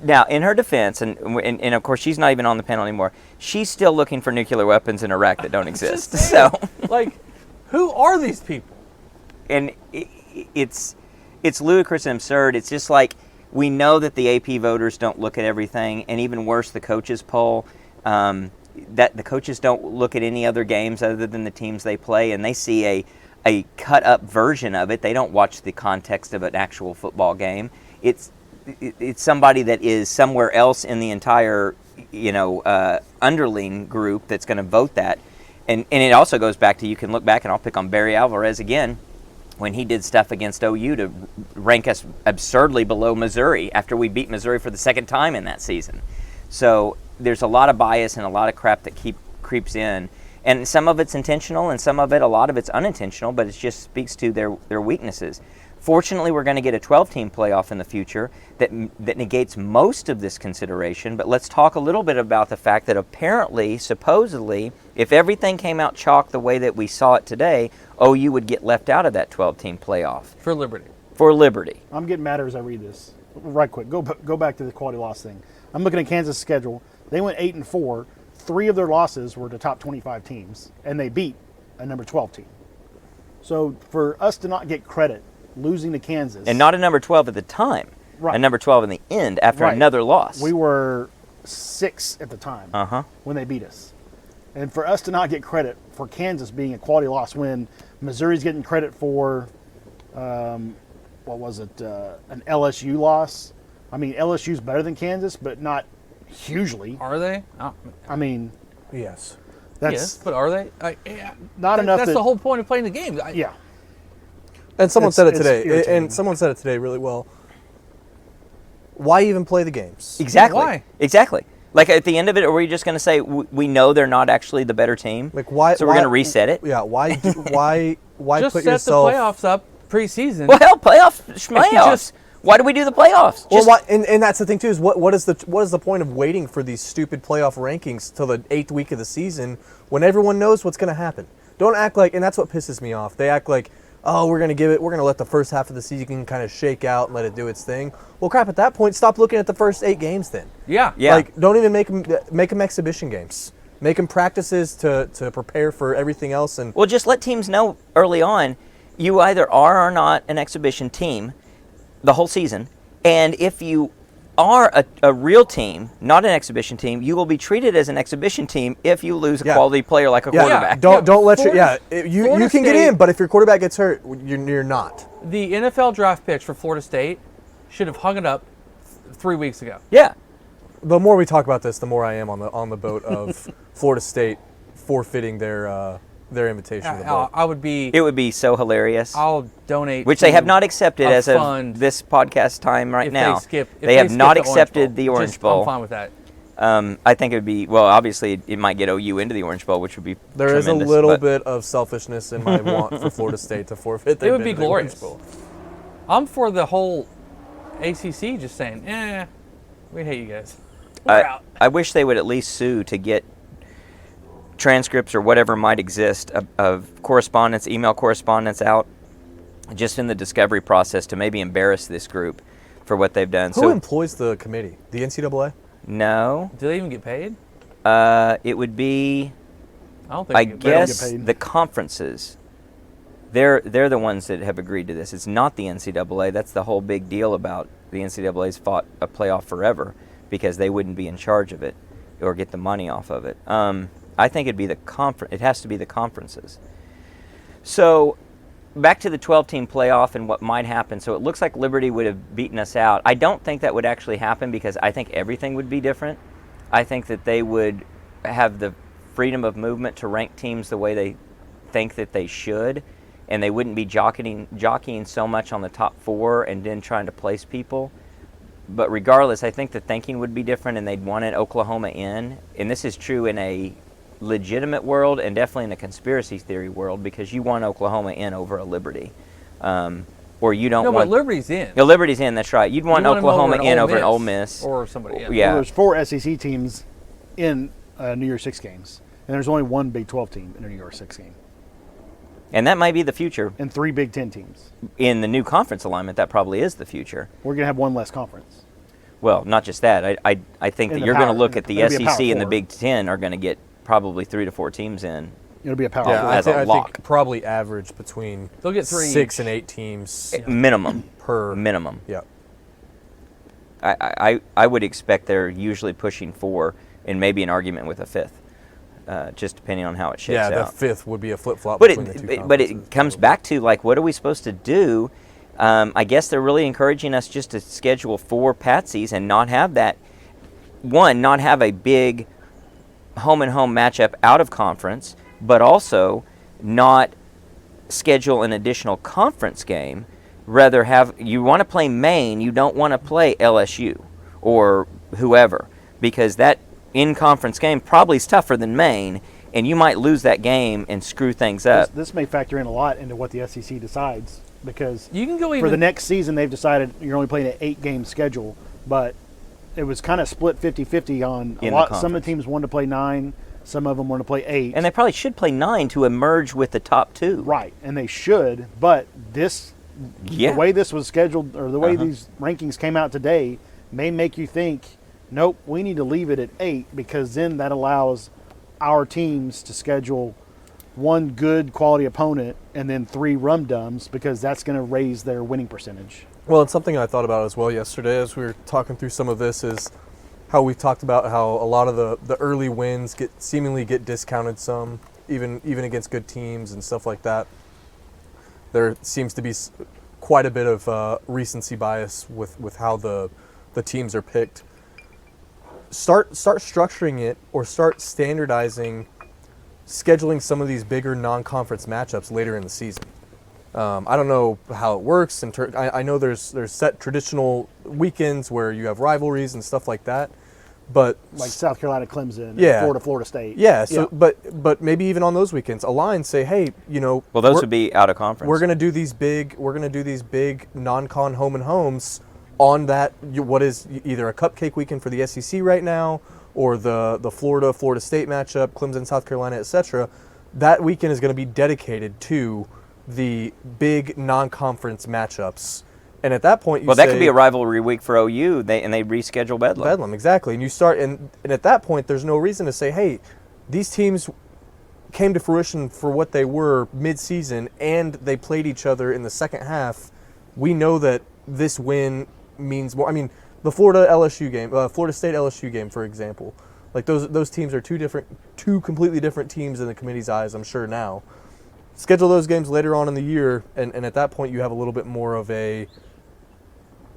Now, in her defense, and of course she's not even on the panel anymore. She's still looking for nuclear weapons in Iraq that don't exist. Just So. saying. Like, who are these people? And it's ludicrous and absurd. It's just like we know that the AP voters don't look at everything, and even worse, the coaches poll. That the coaches don't look at any other games other than the teams they play, and they see a cut up version of it. They don't watch the context of an actual football game. It's somebody that is somewhere else in the entire underling group that's going to vote that. And it also goes back to, you can look back, and I'll pick on Barry Alvarez again, when he did stuff against OU to rank us absurdly below Missouri after we beat Missouri for the second time in that season. So there's a lot of bias and a lot of crap that creeps in. And some of it's intentional, and some of it, a lot of it's unintentional, but it just speaks to their weaknesses. Fortunately, we're going to get a 12-team playoff in the future that negates most of this consideration, but let's talk a little bit about the fact that apparently, supposedly, if everything came out chalk the way that we saw it today, OU would get left out of that 12-team playoff For Liberty. for Liberty. I'm getting madder as I read this. Right quick, go back to the quality loss thing. I'm looking at Kansas' schedule. They went 8-4. 3 of their losses were to top 25 teams, and they beat a number 12 team. So for us to not get credit losing to Kansas, And not a number 12 at the time. Right. A number 12 in the end after Right. another loss. we were 6 at the time Uh-huh. when they beat us. And for us to not get credit for Kansas being a quality loss when Missouri's getting credit for, what was it, an LSU loss. I mean, LSU's better than Kansas, but not hugely. Are they? Oh, I mean, Yes. that's yes, but are they? Yeah. not enough. That's that, the whole point of playing the game. Yeah. And someone It's- said it it's today. irritating. And someone said it today really well. Why even play the games? Exactly. Why? Exactly. Like at the end of it, are we just going to say we know they're not actually the better team? Like why? So we're going to reset it? Yeah. Why? Why Just put set yourself? the playoffs up preseason. Well, hell, playoffs. Just- Why do we do the playoffs? Well, Just- why, and that's the thing too is what is the point of waiting for these stupid playoff rankings till the 8th week of the season when everyone knows what's going to happen? Don't act like, and that's what pisses me off. They act like, oh, we're going to let the first half of the season kind of shake out and let it do its thing. Well, crap, at that point, stop looking at the first 8 games then. Yeah. Yeah. Like, don't even make them exhibition games. Make them practices to prepare for everything else. And Well, just let teams know early on, you either are or not an exhibition team the whole season, and if you are a real team, not an exhibition team, you will be treated as an exhibition team if you lose a Yeah. quality player like a quarterback. don't let your Florida- you Florida can get State- in, but if your quarterback gets hurt, you're not. The NFL draft picks for Florida State should have hung it up 3 weeks ago. Yeah. The more we talk about this, the more I am on the boat of Florida State forfeiting their invitation to the boat. I would be. It would be so hilarious. I'll donate. Which they have to not accepted a as fund of this podcast time right if now. They skip. If they have skip not the Orange accepted Bowl. the Orange Just- Bowl. I'm fine with that. I think it would be, well, obviously it might get OU into the Orange Bowl, which would be There is a tremendous, little but- bit of selfishness in my want for Florida State to forfeit. It would be bid to the Orange glorious. Bowl. I'm for the whole ACC just saying, we hate you guys. We're out. I wish they would at least sue to get transcripts or whatever might exist of correspondence, email correspondence out just in the discovery process to maybe embarrass this group for what they've done. Who So employs the committee? The NCAA? no, Do they even get paid? it would be, I don't think I they get paid. guess, paid. the conferences. They're the ones that have agreed to this. It's not the NCAA. That's the whole big deal about the NCAA's fought a playoff forever because they wouldn't be in charge of it or get the money off of it. I think it'd be the conference. It has to be the conferences. So back to the 12-team playoff and what might happen. So it looks like Liberty would have beaten us out. I don't think that would actually happen because I think everything would be different. I think that they would have the freedom of movement to rank teams the way they think that they should, and they wouldn't be jockeying so much on the top four and then trying to place people. But regardless, I think the thinking would be different, and they'd wanted Oklahoma in. And this is true in a legitimate world and definitely in a conspiracy theory world because you want Oklahoma in over a Liberty. Or you don't No, want... but Liberty's in. No, Liberty's in, that's right. You'd want You want 'em Oklahoma over in Ole over an Miss. Ole Miss. Or somebody. Yeah. Well, there's 4 SEC teams in New Year's Six games, and there's only 1 Big 12 team in a New Year's Six game, And that might be the future. and 3 Big 10 teams. In the new conference alignment, that probably is the future. We're gonna have 1 less conference. Well, not just that. I think In that the you're going to power- look at the it'll be a SEC power and the 4. Big Ten are going to get probably 3 to 4 teams in. It'll be a power. Yeah, four. as a I lock. think probably average between They'll get 3 6 each. and 8 teams Minimum. per. Minimum. Yeah. I would expect they're usually pushing 4 and maybe an argument with a 5th, just depending on how it shakes Yeah, the out. 5th would be a flip flop But between the two but it conferences, comes probably. back to, like, what are we supposed to do? I guess they're really encouraging us just to schedule 4 patsies and not have that, not have a big home-and-home matchup out of conference, but also not schedule an additional conference game. Rather you want to play Maine, you don't want to play LSU or whoever, because that in-conference game probably is tougher than Maine, and you might lose that game and screw things up. This may factor in a lot into what the SEC decides because You can go even. for the next season they've decided you're only playing an 8-game schedule, but it was kind of split 50-50 on a In the lot. Some of conference. the teams wanted to play 9, some of them wanted to play 8. And they probably should play 9 to emerge with the top 2. right, and they should, but this Yeah. the way this was scheduled or the way Uh-huh. these rankings came out today may make you think, nope, we need to leave it at 8 because then that allows our teams to schedule 1 good quality opponent and then 3 rum-dums because that's going to raise their winning percentage. Well, and something I thought about as well yesterday as we were talking through some of this is how we talked about how a lot of the early wins seemingly get discounted some, even against good teams and stuff like that. There seems to be quite a bit of recency bias with how the teams are picked. Start structuring it or start standardizing scheduling some of these bigger non-conference matchups later in the season. I don't know how it works. I know there's set traditional weekends where you have rivalries and stuff like that, but Like South Carolina, Clemson, and Yeah. Florida State. yeah. So, but maybe even on those weekends, align, say, hey, Well, those we're- would be out of conference. we're gonna do these big non-con home and homes on that. What is either a cupcake weekend for the SEC right now, or the Florida State matchup, Clemson, South Carolina, etc. That weekend is going to be dedicated to the big non-conference matchups, and at that point, you Well, say, that could be a rivalry week for OU. They reschedule Bedlam. Bedlam, exactly. And you start, and at that point, there's no reason to say, hey, these teams came to fruition for what they were mid-season, and they played each other in the second half. We know that this win means more. I mean, the Florida State LSU game, for example, like those teams are two completely different teams in the committee's eyes, I'm sure now. Schedule those games later on in the year, and at that point, you have a little bit more of a,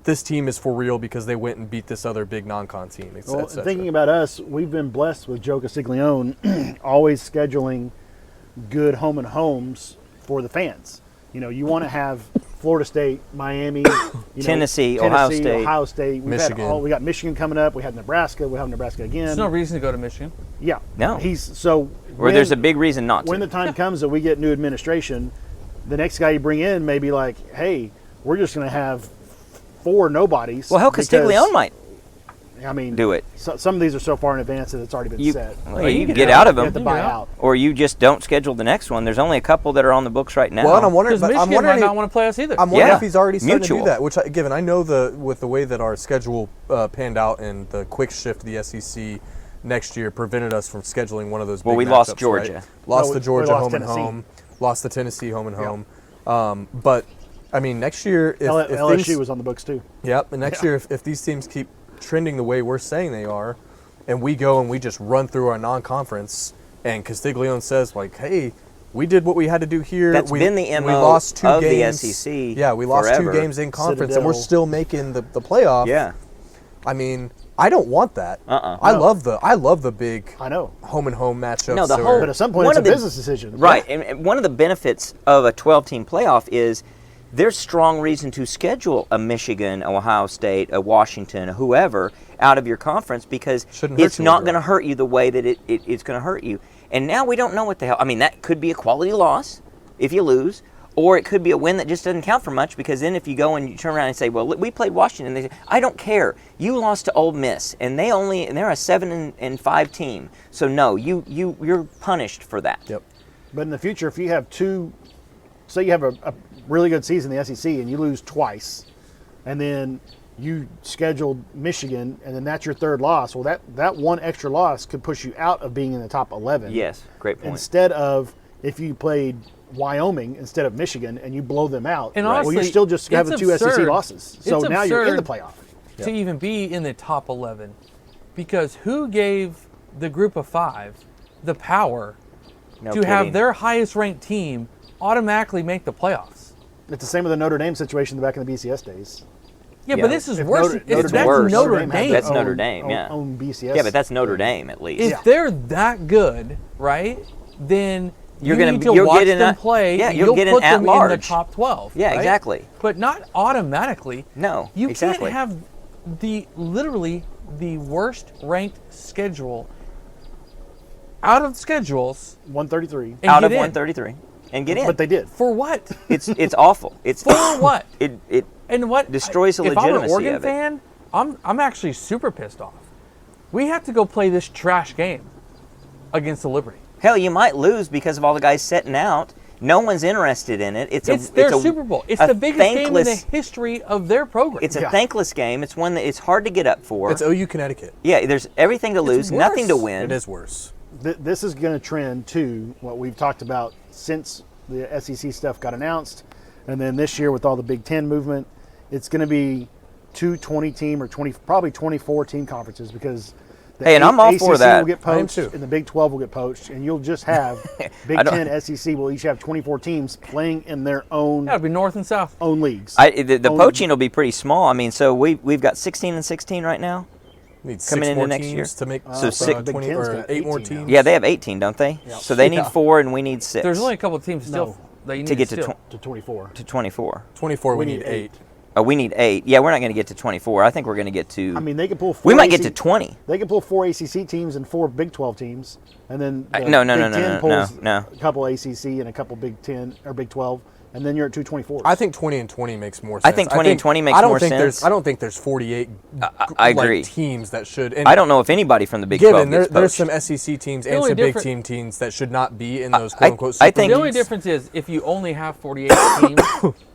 this team is for real because they went and beat this other big non-con team, et Well, cetera. thinking about us, we've been blessed with Joe Castiglione always scheduling good home and homes for the fans. You know, you want to have Florida State, Miami, Tennessee, Ohio State. Ohio State. Michigan. We got Michigan coming up. We have Nebraska. We have Nebraska again. There's no reason to go to Michigan. Yeah. No. When there's a big reason not to. when the time comes that we get new administration, the next guy you bring in may be like, hey, we're just going to have 4 nobodies. well, hell, because Castiglione might. I mean, do it. Some of these are so far in advance that it's already been You, set. well, you can get out of You have to them, buy out. or you just don't schedule the next one. There's only a couple that are on the books right now. Well, and I'm wondering, Because but I'm Michigan might wondering, not want to play us either. I'm wondering Yeah. if he's already starting to Mutual. do that. Which, given I know with the way that our schedule panned out and the quick shift to the SEC next year prevented us from scheduling one of those. Well, big we lost matchups, Georgia. right? Lost No, to we Georgia lost home and Tennessee. home. Lost to Tennessee home and home. But I mean, next year if LSU things, was on the books too. Yep, and next year if these teams keep trending the way we're saying they are, and we go and we just run through our non-conference, and Castiglione says like, "Hey, we did what we had to do here. That's we, been the we MO lost two of the games. SEC Yeah, we lost forever. 2 games in conference, and we're Citadel. still making the playoff. Yeah. I mean, I don't want that. I No. love the big I know. home and home matchups. No, the or- whole- But at some point, One it's a of the- business decision. Right, and one of the benefits of a 12-team playoff is there's strong reason to schedule a Michigan, a Ohio State, a Washington, a whoever out of your conference because Shouldn't hurt it's you not overall. going to hurt you the way that it's going to hurt you. And now we don't know what the hell. I mean, that could be a quality loss if you lose, or it could be a win that just doesn't count for much because then if you go and you turn around and say, well, we played Washington, they say, I don't care. You lost to Ole Miss, and they're a 7-5 team. So no, you're punished for that. Yep. But in the future, if you have say you have a really good season in the SEC and you lose twice, and then you scheduled Michigan, and then that's your third loss. Well, that one extra loss could push you out of being in the top 11. Yes, great point. Instead of if you played Wyoming instead of Michigan and you blow them out, And well, honestly, you're still just having it's 2 SEC absurd. losses. So It's now you're in the absurd. playoff. to even be in the top 11, because who gave the group of 5 the power No to have kidding. their highest ranked team automatically make the playoffs? It's the same with the Notre Dame situation back in the BCS days. Yeah, Yeah. but this is If worse. Notre That's Dame- worse. Notre had Dame. their That's Notre Dame, yeah. Own BCS. Yeah, but that's Notre Dame at least. If they're that good, right, then You're you gonna need be- to you'll watch get in them a- play. yeah, and you'll get in put at them in the large. top 12. Yeah, right? exactly. But not automatically. No, You exactly. can't have literally the worst ranked schedule out of schedules 133. and out get of in. 133 and get in. But they did. For what? It's awful. It's For what? It And what destroys the if I'm an legitimacy Oregon of it. fan, I'm actually super pissed off. We have to go play this trash game against the Liberty. hell, you might lose because of all the guys setting out. No one's interested in it. It's Their a Super Bowl. It's a the biggest game in the thankless- history of their program. It's a Yeah. thankless game. It's one that it's hard to get up for. It's OU Connecticut. Yeah, there's everything to lose, nothing to worse. win. It is worse. This is going to trend to what we've talked about since the SEC stuff got announced, and then this year with all the Big Ten movement, it's going to be 2 20-team or 20, probably 24-team conferences because the Hey, and I'm all for ACC that. will get I am poached too. and the Big 12 will get poached, and you'll just have Big I don't- 10, SEC will each have 24 teams playing in their own Got to be North and South. leagues. The Own- poaching will be pretty small. I mean, so we've got 16 and 16 right now. Need Coming 6 into more next teams year. to make So six- Big 20 Ten's or got 8 more 18 now. teams. Yeah, they have 18, don't they? So they need Yeah. 4 and we need 6. There's only a couple of teams still No. that you need to get to steal. to 24. 24. 24. We We need need 8. Oh, we need 8. Yeah, we're not going to get to 24. I think we're going to get to. I mean, they can pull. we 4 might get AC to 20. They can pull 4 ACC teams and 4 Big 12 teams, and then the No, no, Big no, no, 10 no, pulls no. a couple ACC and a couple Big 10 or Big 12, and then you're at 224. I think 20 and 20 makes more I sense. think 20 and 20 makes I don't more think sense. I don't think there's 48 I like, agree. teams that should. And I don't know if anybody from the Big 12 Given gets there's poached. some SEC teams The and only some Big difference- Team teams that should not be in those I quote unquote. I super think- The only leagues. difference is if you only have 48 teams,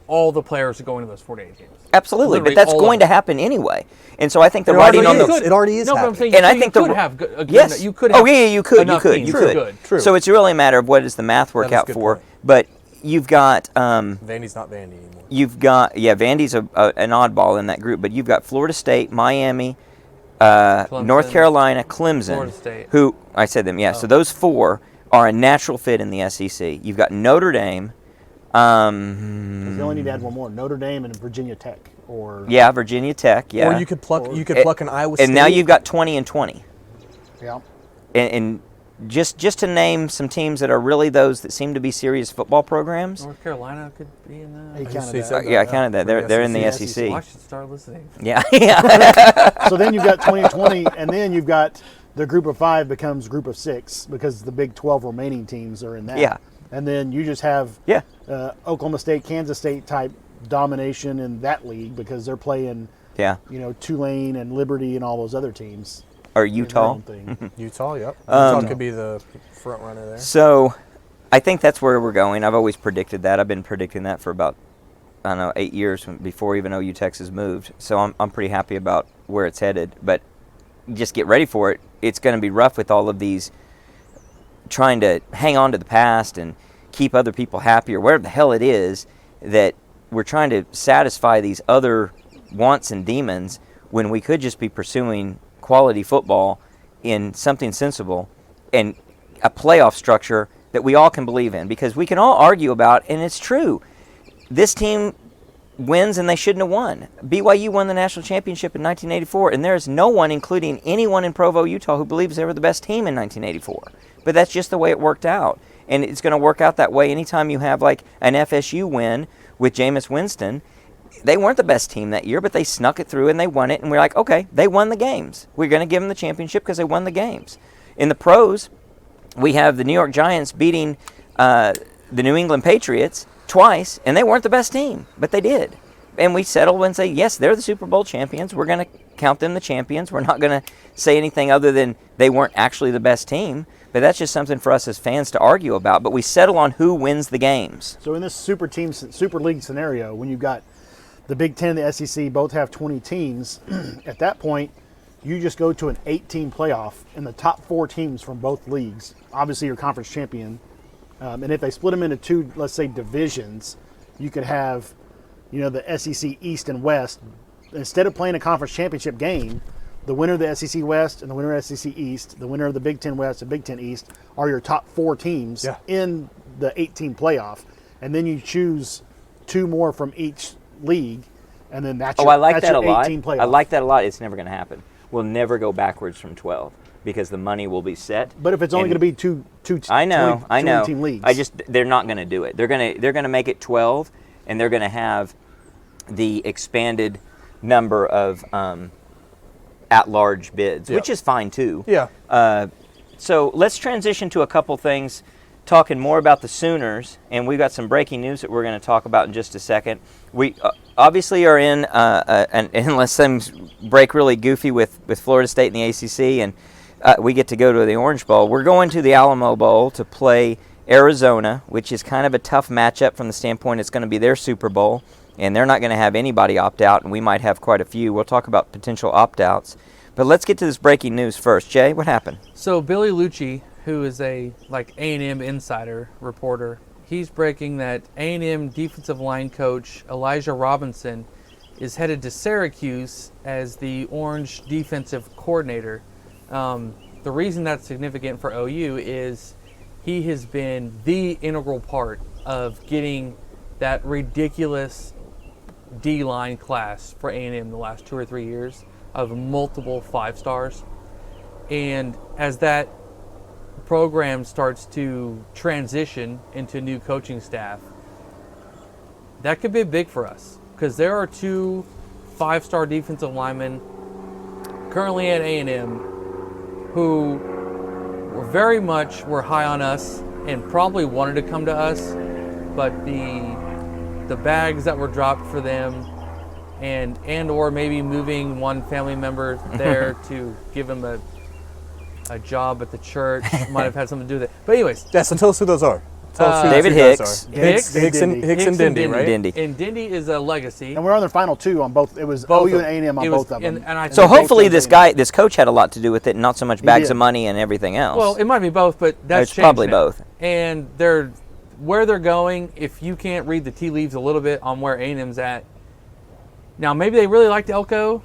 all the players are going to those 48 games. Absolutely, but Literally that's all going of to them. happen anyway. And so I think the It already writing on is. the It already is No, but I'm happening. saying And I you think the could ro- have a good, yes. you could Oh have yeah, you could, enough you teams. could. True. So it's really a matter of what does the math work That is a out good for. point. But you've got Vandy's not Vandy anymore. Vandy's an oddball in that group, but you've got Florida State, Miami, North Carolina, Clemson, Florida State. who I said them. Yeah, so those 4 are a natural fit in the SEC. You've got Notre Dame. You only need to add one more: Notre Dame and Virginia Tech, or Yeah, Virginia Tech. Yeah, Or you could pluck an Iowa State. and now you've got 20 and 20. yeah. And just to name some teams that are really those that seem to be serious football programs. North Carolina could be in He that. counted see that. some- Yeah, I counted that. They're in the SEC. SEC. Well, I should start listening. Yeah, yeah. So then you've got 20 and 20, and then you've got the group of 5 becomes group of 6 because the Big 12 remaining teams are in that. Yeah. And then you just have Yeah. Oklahoma State, Kansas State type domination in that league because they're playing Yeah. You know, Tulane and Liberty and all those other teams. Or doing their Utah. own thing. Utah, yep. Um, Utah could be the front runner there. So, I think that's where we're going. I've always predicted that. I've been predicting that for about, I don't know, 8 years before even OU Texas moved. So I'm pretty happy about where it's headed. But just get ready for it. It's going to be rough with all of these trying to hang on to the past and keep other people happy or whatever the hell it is that we're trying to satisfy these other wants and demons when we could just be pursuing quality football in something sensible and a playoff structure that we all can believe in, because we can all argue about, and it's true, this team wins and they shouldn't have won. BYU won the national championship in 1984, and there's no one, including anyone in Provo, Utah, who believes they were the best team in 1984. But that's just the way it worked out, and it's going to work out that way anytime you have like an FSU win with Jameis Winston. They weren't the best team that year, but they snuck it through and they won it, and we're like, okay, they won the games. We're going to give them the championship because they won the games. In the pros, we have the New York Giants beating the New England Patriots twice, and they weren't the best team, but they did. And we settle and say, yes, they're the Super Bowl champions. We're going to count them the champions. We're not going to say anything other than they weren't actually the best team. But that's just something for us as fans to argue about. But we settle on who wins the games. So in this super league scenario, when you've got the Big Ten and the SEC both have 20 teams, at that point, you just go to an 8-team playoff, and the top 4 teams from both leagues, obviously your conference champion, and if they split them into 2, let's say, divisions, you could have, you know, the SEC East and West. Instead of playing a conference championship game, the winner of the SEC West and the winner of the SEC East, the winner of the Big Ten West and Big Ten East are your top 4 teams in the 8-team playoff, and then you choose 2 more from each league, and then that's your, I like that's that a your lot. 18 playoff. I like that a lot. It's never going to happen. We'll never go backwards from 12 because the money will be set. But if it's only and going to be two I know. team leagues, They're not going to do it. They're going to make it 12, and they're going to have the expanded number of at-large bids, which is fine too. Yeah. So let's transition to a couple things, talking more about the Sooners, and we've got some breaking news that we're going to talk about in just a second. We obviously are in, unless things break really goofy with Florida State and the ACC, and we get to go to the Orange Bowl. We're going to the Alamo Bowl to play Arizona, which is kind of a tough matchup from the standpoint it's going to be their Super Bowl, and they're not going to have anybody opt out, and we might have quite a few. We'll talk about potential opt-outs. But let's get to this breaking news first. Jay, what happened? So Billy Lucci, who is a A&M insider reporter, he's breaking that A&M defensive line coach Elijah Robinson is headed to Syracuse as the Orange defensive coordinator. The reason that's significant for OU is he has been the integral part of getting that ridiculous D-line class for A&M the last 2 or 3 years of multiple 5-stars. And as that program starts to transition into new coaching staff, that could be big for us because there are 2 5-star defensive linemen currently at A&M who were high on us and probably wanted to come to us, but the bags that were dropped for them and or maybe moving one family member there to give him a job at the church might have had something to do with it. But anyways. Yeah, so tell us who those are. Tell us who David those Hicks. are. Hicks and Dindy, right? Dindy. And Dindy is a legacy. and we're on their final 2 on both. It was Both OU of- and A&M on it was- both of them. and I So think hopefully both this coach had a lot to do with it, and not so much bags did. of money and everything else. Well, it might be both, but that's It's probably changed now. both. And where they're going, if you can't read the tea leaves a little bit on where A&M's at, now maybe they really liked Elko.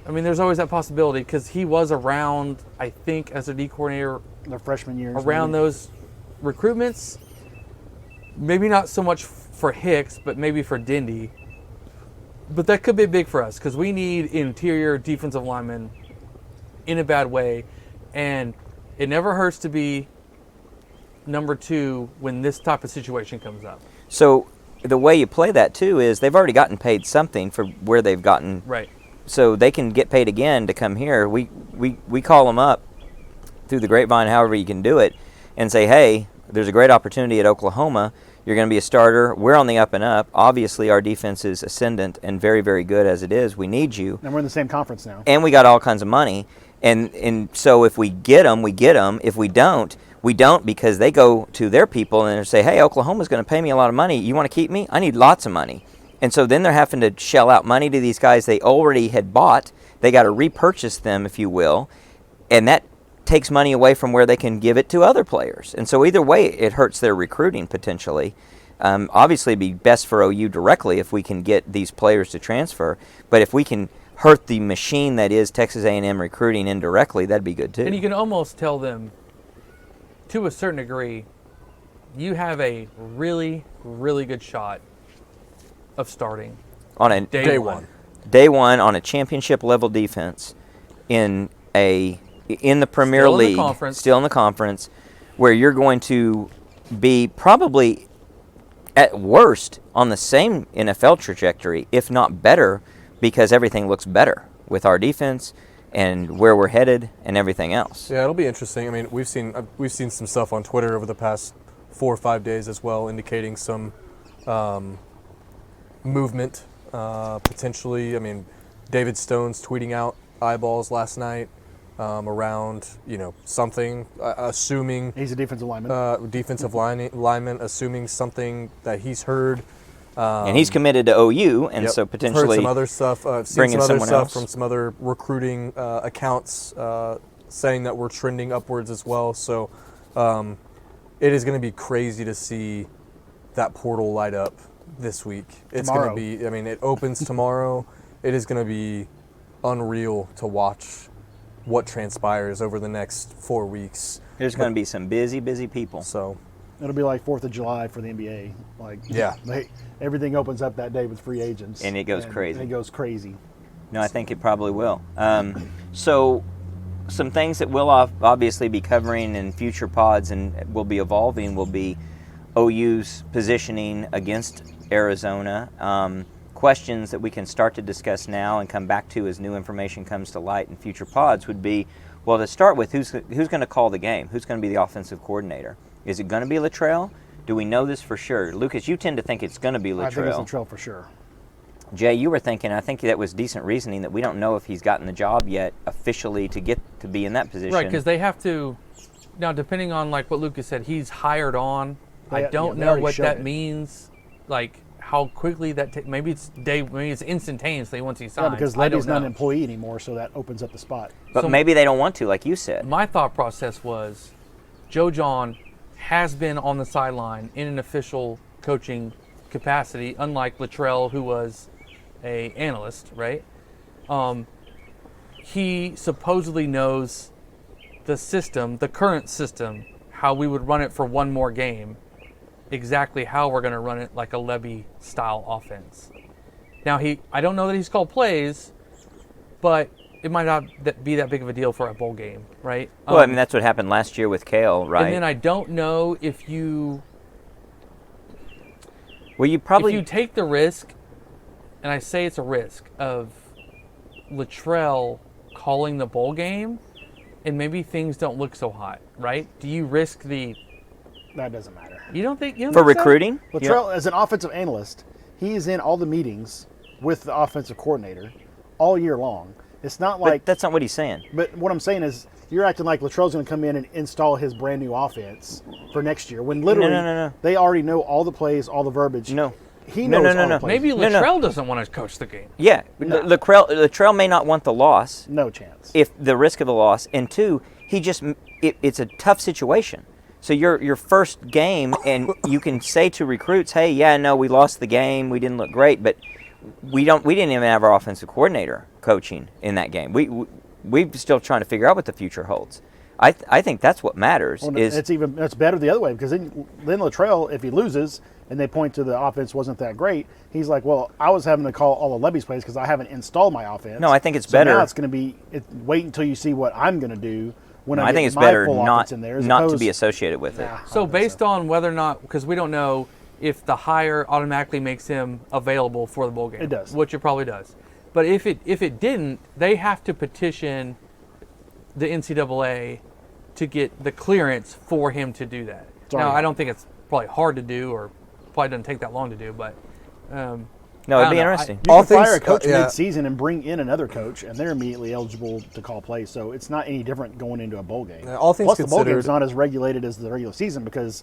I mean, there's always that possibility because he was around, I think, as a D coordinator their freshman years. around those recruitments. Maybe not so much for Hicks, but maybe for Dindy. But that could be big for us because we need interior defensive linemen in a bad way. And it never hurts to be number 2 when this type of situation comes up. So the way you play that too is they've already gotten paid something for where they've gotten, Right. so they can get paid again to come here. We call them up through the grapevine, however you can do it, and say, hey, there's a great opportunity at Oklahoma. You're going to be a starter. We're on the up and up. Obviously, our defense is ascendant and very, very good as it is. We need you. And we're in the same conference now. And we got all kinds of money. And so if we get them, we get them. If we don't, we don't, because they go to their people and they say, hey, Oklahoma's going to pay me a lot of money. You want to keep me? I need lots of money. And so then they're having to shell out money to these guys they already had bought. They got to repurchase them, if you will. And that takes money away from where they can give it to other players. And so either way, it hurts their recruiting potentially. Obviously, it'd be best for OU directly if we can get these players to transfer. But if we can hurt the machine that is Texas A&M recruiting indirectly, that'd be good too. And you can almost tell them, to a certain degree, you have a really, really good shot of starting on a day one. Day one on a championship level defense in the Premier Still in the League, conference. still in the conference, where you're going to be probably at worst on the same NFL trajectory, if not better, because everything looks better with our defense and where we're headed and everything else. Yeah, it'll be interesting. I mean, we've seen some stuff on Twitter over the past 4 or 5 days as well, indicating some movement potentially. I mean, David Stone's tweeting out eyeballs last night around something, assuming He's a defensive lineman. defensive lineman, assuming something that he's heard. And he's committed to OU, and Yep. so I've potentially heard some other stuff. I've seen bringing some other someone stuff else. from some other recruiting accounts saying that we're trending upwards as well. So it is going to be crazy to see that portal light up this week. It's going to Tomorrow. be. I mean, it opens tomorrow. It is going to be unreal to watch what transpires over the next 4 weeks. there's going to be some busy, busy people. So It'll be like 4th of July for the NBA. Like, Yeah. everything opens up that day with free agents. And it goes crazy. It goes crazy. No, I think it probably will. So some things that we'll obviously be covering in future pods and will be evolving will be OU's positioning against Arizona. Questions that we can start to discuss now and come back to as new information comes to light in future pods would be, well, to start with, who's going to call the game? Who's going to be the offensive coordinator? Is it going to be Luttrell? Do we know this for sure? Lucas, you tend to think it's going to be I think it's Luttrell. Luttrell for sure. Jay, you were thinking, I think that was decent reasoning, that we don't know if he's gotten the job yet officially to get to be in that position. Right, because they have to. Now, depending on like what Lucas said, he's hired on. I don't they know already what showed that it. means. Like how quickly that maybe it's instantaneously once he signs. Yeah, because I don't Levy's not an know. employee anymore, so that opens up the spot. But So- maybe they don't want to, like you said. My thought process was, Joe John has been on the sideline in an official coaching capacity, unlike Luttrell, who was a analyst, right? He supposedly knows the system, the current system, how we would run it for one more game, exactly how we're going to run it like a Levy-style offense. Now, I don't know that he's called plays, but it might not be that big of a deal for a bowl game, right? Well, I mean, that's what happened last year with Kale, right? And then I don't know if you well, you probably if you take the risk, and I say it's a risk, of Luttrell calling the bowl game, and maybe things don't look so hot, right? Do you risk the? That doesn't matter. You don't think for recruiting. Luttrell, as an offensive analyst, he is in all the meetings with the offensive coordinator all year long. It's not But like. that's not what he's saying. But what I'm saying is, you're acting like Luttrell's going to come in and install his brand new offense for next year, when literally no. they already know all the plays, all the verbiage. No. He No, knows no, all no. the plays. Maybe No, no. Luttrell doesn't want to coach the game. Yeah, No. Luttrell may not want the loss No chance. if the risk of the loss, and two, it's a tough situation. So your first game, and you can say to recruits, "Hey, yeah, no, we lost the game, we didn't look great, but we didn't even have our offensive coordinator coaching in that game. We're still trying to figure out what the future holds." I think that's what matters. Well, Is it's better the other way, because then Luttrell, if he loses and they point to the offense wasn't that great, he's like, well, I was having to call all of Levy's plays because I haven't installed my offense. No, I think it's so better- Now it's going to be wait until you see what I'm going to do when I I think get it's my better full not offense in there. As not to opposed- be associated with it. Nah, I So don't think based on whether or not, because we don't know if the hire automatically makes him available for the bowl game. It does. Which it probably does. But if it didn't, they have to petition the NCAA to get the clearance for him to do that. already Now, I happened. don't think it's probably hard to do or probably doesn't take that long to do, but No, I it'd be don't know. interesting. You All can fire things- a coach yeah. mid-season and bring in another coach, and they're immediately eligible to call plays. So it's not any different going into a bowl game. Yeah, all things Plus, the bowl considered- game's not as regulated as the regular season because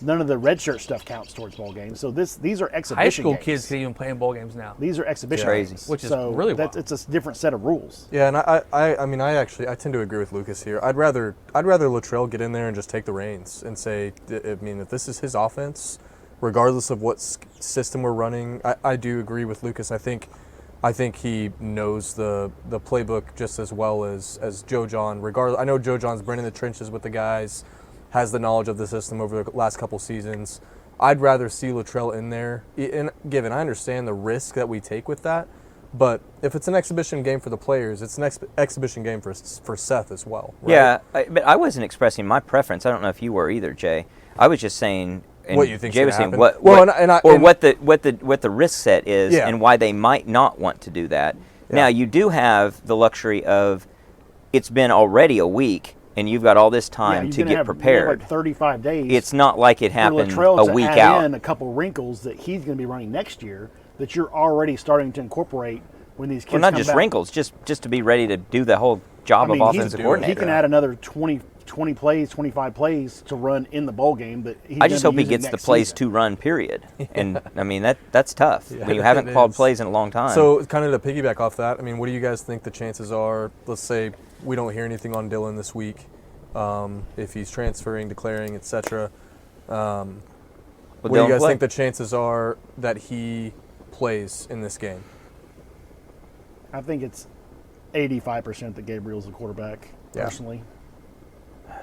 none of the redshirt stuff counts towards bowl games. So these are exhibition high school games. kids can even play in bowl games now. These are exhibition Crazy. games, Which is so really that's, wild. it's a different set of rules. Yeah, and I mean, I tend to agree with Lucas here. I'd rather Luttrell get in there and just take the reins and say, I mean, if this is his offense, regardless of what system we're running, I do agree with Lucas. I think he knows the playbook just as well as Joe John. Regardless, I know Joe John's been in the trenches with the guys, has the knowledge of the system over the last couple seasons. I'd rather see Luttrell in there, and given I understand the risk that we take with that, but if it's an exhibition game for the players, it's an exhibition game for Seth as well. Right? Yeah, but I wasn't expressing my preference. I don't know if you were either, Jay. I was just saying. And What you think's Jay was gonna saying happen. what, Well, and I- or and- what the risk set is, Yeah. and why they might not want to do that. Yeah. Now you do have the luxury of it's been already a week, and you've got all this time you're to gonna get have prepared. like 35 days. It's not like it for happened Luttrell a to week add out. in a couple wrinkles that he's going to be running next year that you're already starting to incorporate when these kids Well, not come just back. wrinkles, just to be ready to do the whole job of offensive coordinator. He can add another 20 plays, 25 plays to run in the bowl game. That he's I just gonna hope be he using gets the next plays season. to run, period. And I mean that's tough when you it haven't called is. plays in a long time. So, kind of to piggyback off that, I mean, what do you guys think the chances are? Let's say we don't hear anything on Dylan this week, if he's transferring, declaring, etc. Well, What do you Dylan guys play. think the chances are that he plays in this game? I think it's 85% that Gabriel's the quarterback. Yeah. Personally,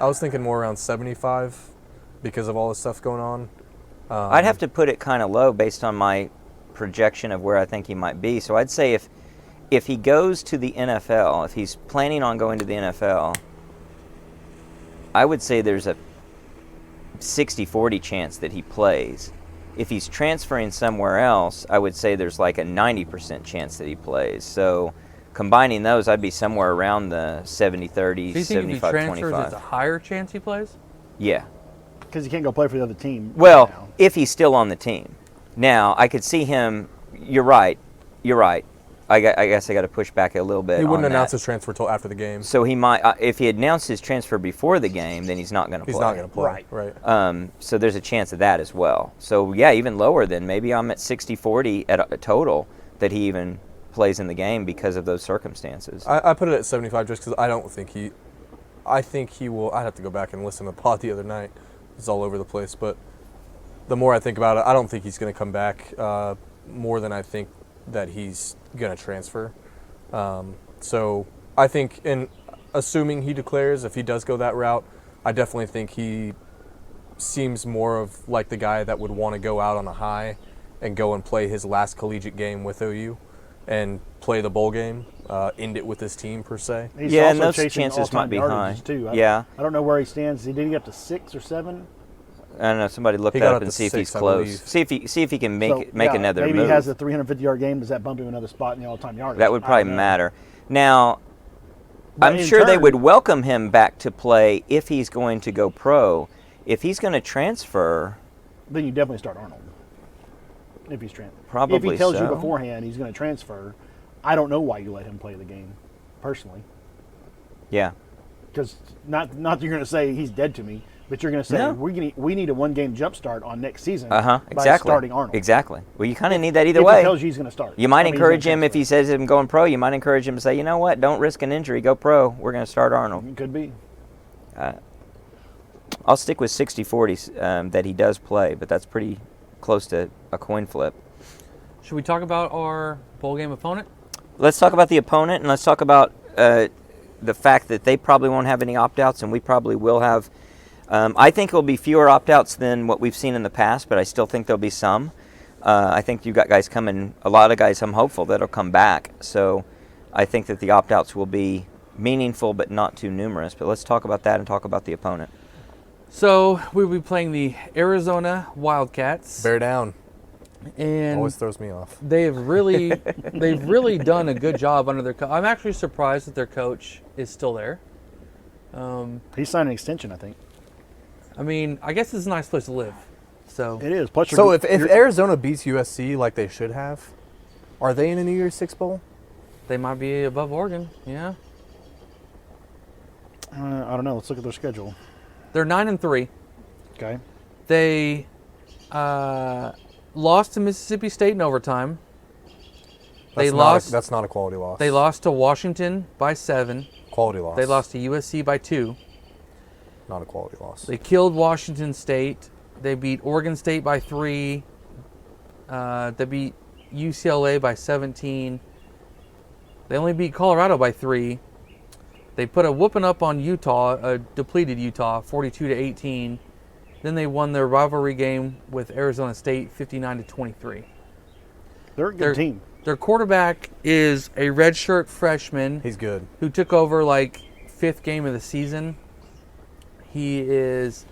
I was thinking more around 75 because of all this stuff going on. I'd have to put it kind of low based on my projection of where I think he might be. So I'd say if he goes to the NFL, if he's planning on going to the NFL, I would say there's a 60-40 chance that he plays. If he's transferring somewhere else, I would say there's like a 90% chance that he plays. So combining those, I'd be somewhere around the 70-30, Do you think if he transfers, 75-25. it's a higher chance he plays? Yeah. because he can't go play for the other team. Well, now. if he's still on the team. Now, I could see him. You're right. I guess I got to push back a little bit. He wouldn't on announce that. his transfer till after the game. So he might. If he announced his transfer before the game, then he's not going to play. He's not going to play. Right. Right. So there's a chance of that as well. So yeah, even lower than maybe I'm at 60-40 at a total that he even plays in the game because of those circumstances. I put it at 75 just because I don't think he. I think he will. I'd have to go back and listen to the pod the other night. It's all over the place, but the more I think about it, I don't think he's going to come back more than I think that he's going to transfer. So I think, in assuming he declares, if he does go that route, I definitely think he seems more of like the guy that would want to go out on a high and go and play his last collegiate game with OU and play the bowl game, end it with his team per se. He's Yeah, also and those chasing chances all-time might be yardages, high. Too. Yeah. I don't know where he stands. Did he get up to 6 or 7? I don't know. Somebody look He that got up up and to see if 6, he's I close. believe. See if he can make So, make another maybe move. he has a 350-yard game. Does that bump him another spot in the all-time yardage? That would I probably don't know. matter. Now, But I'm in sure they turn- would welcome him back to play if he's going to go pro. If he's going to transfer, Then you definitely start Arnold. If he's transfer. If Probably he tells you so. beforehand he's going to transfer, I don't know why you let him play the game, personally. yeah. Because not that you're going to say he's dead to me, but you're going to say No. we need a one-game jump start on next season Exactly. by starting Arnold. Exactly. Well, you kind of need that either If way. he tells you he's going to start. You might I mean, he's encourage gonna him if he transfer. says I'm going pro. You might encourage him to say, you know what, don't risk an injury. Go pro. We're going to start Arnold. It could be. I'll stick with 60-40 that he does play, but that's pretty close to a coin flip. Should we talk about our bowl game opponent? Let's talk about the opponent, and let's talk about the fact that they probably won't have any opt-outs, and we probably will have. I think it will be fewer opt-outs than what we've seen in the past, but I still think there'll be some. I think you've got guys coming, a lot of guys I'm hopeful that'll come back. So I think that the opt-outs will be meaningful but not too numerous. But let's talk about that and talk about the opponent. So we'll be playing the Arizona Wildcats, Bear down. and Always throws me off. they've really done a good job under their coach. I'm actually surprised that their coach is still there. He signed an extension, I think. I mean, I guess it's a nice place to live. So It is. Plus, So if you're- Arizona beats USC like they should have, are they in the New Year's Six Bowl? they might be above Oregon. Yeah, I don't know. Let's look at their schedule. they're 9-3. Okay. They lost to Mississippi State in overtime. They lost. That's not a quality loss. They lost to Washington by 7. Quality loss. They lost to USC by 2. Not a quality loss. They killed Washington State. They beat Oregon State by 3. They beat UCLA by 17. They only beat Colorado by 3. They put a whooping up on Utah, a depleted Utah, 42-18. Then they won their rivalry game with Arizona State, 59-23. They're a good They're- team. Their quarterback is a redshirt freshman He's good. who took over like 5th game of the season. He is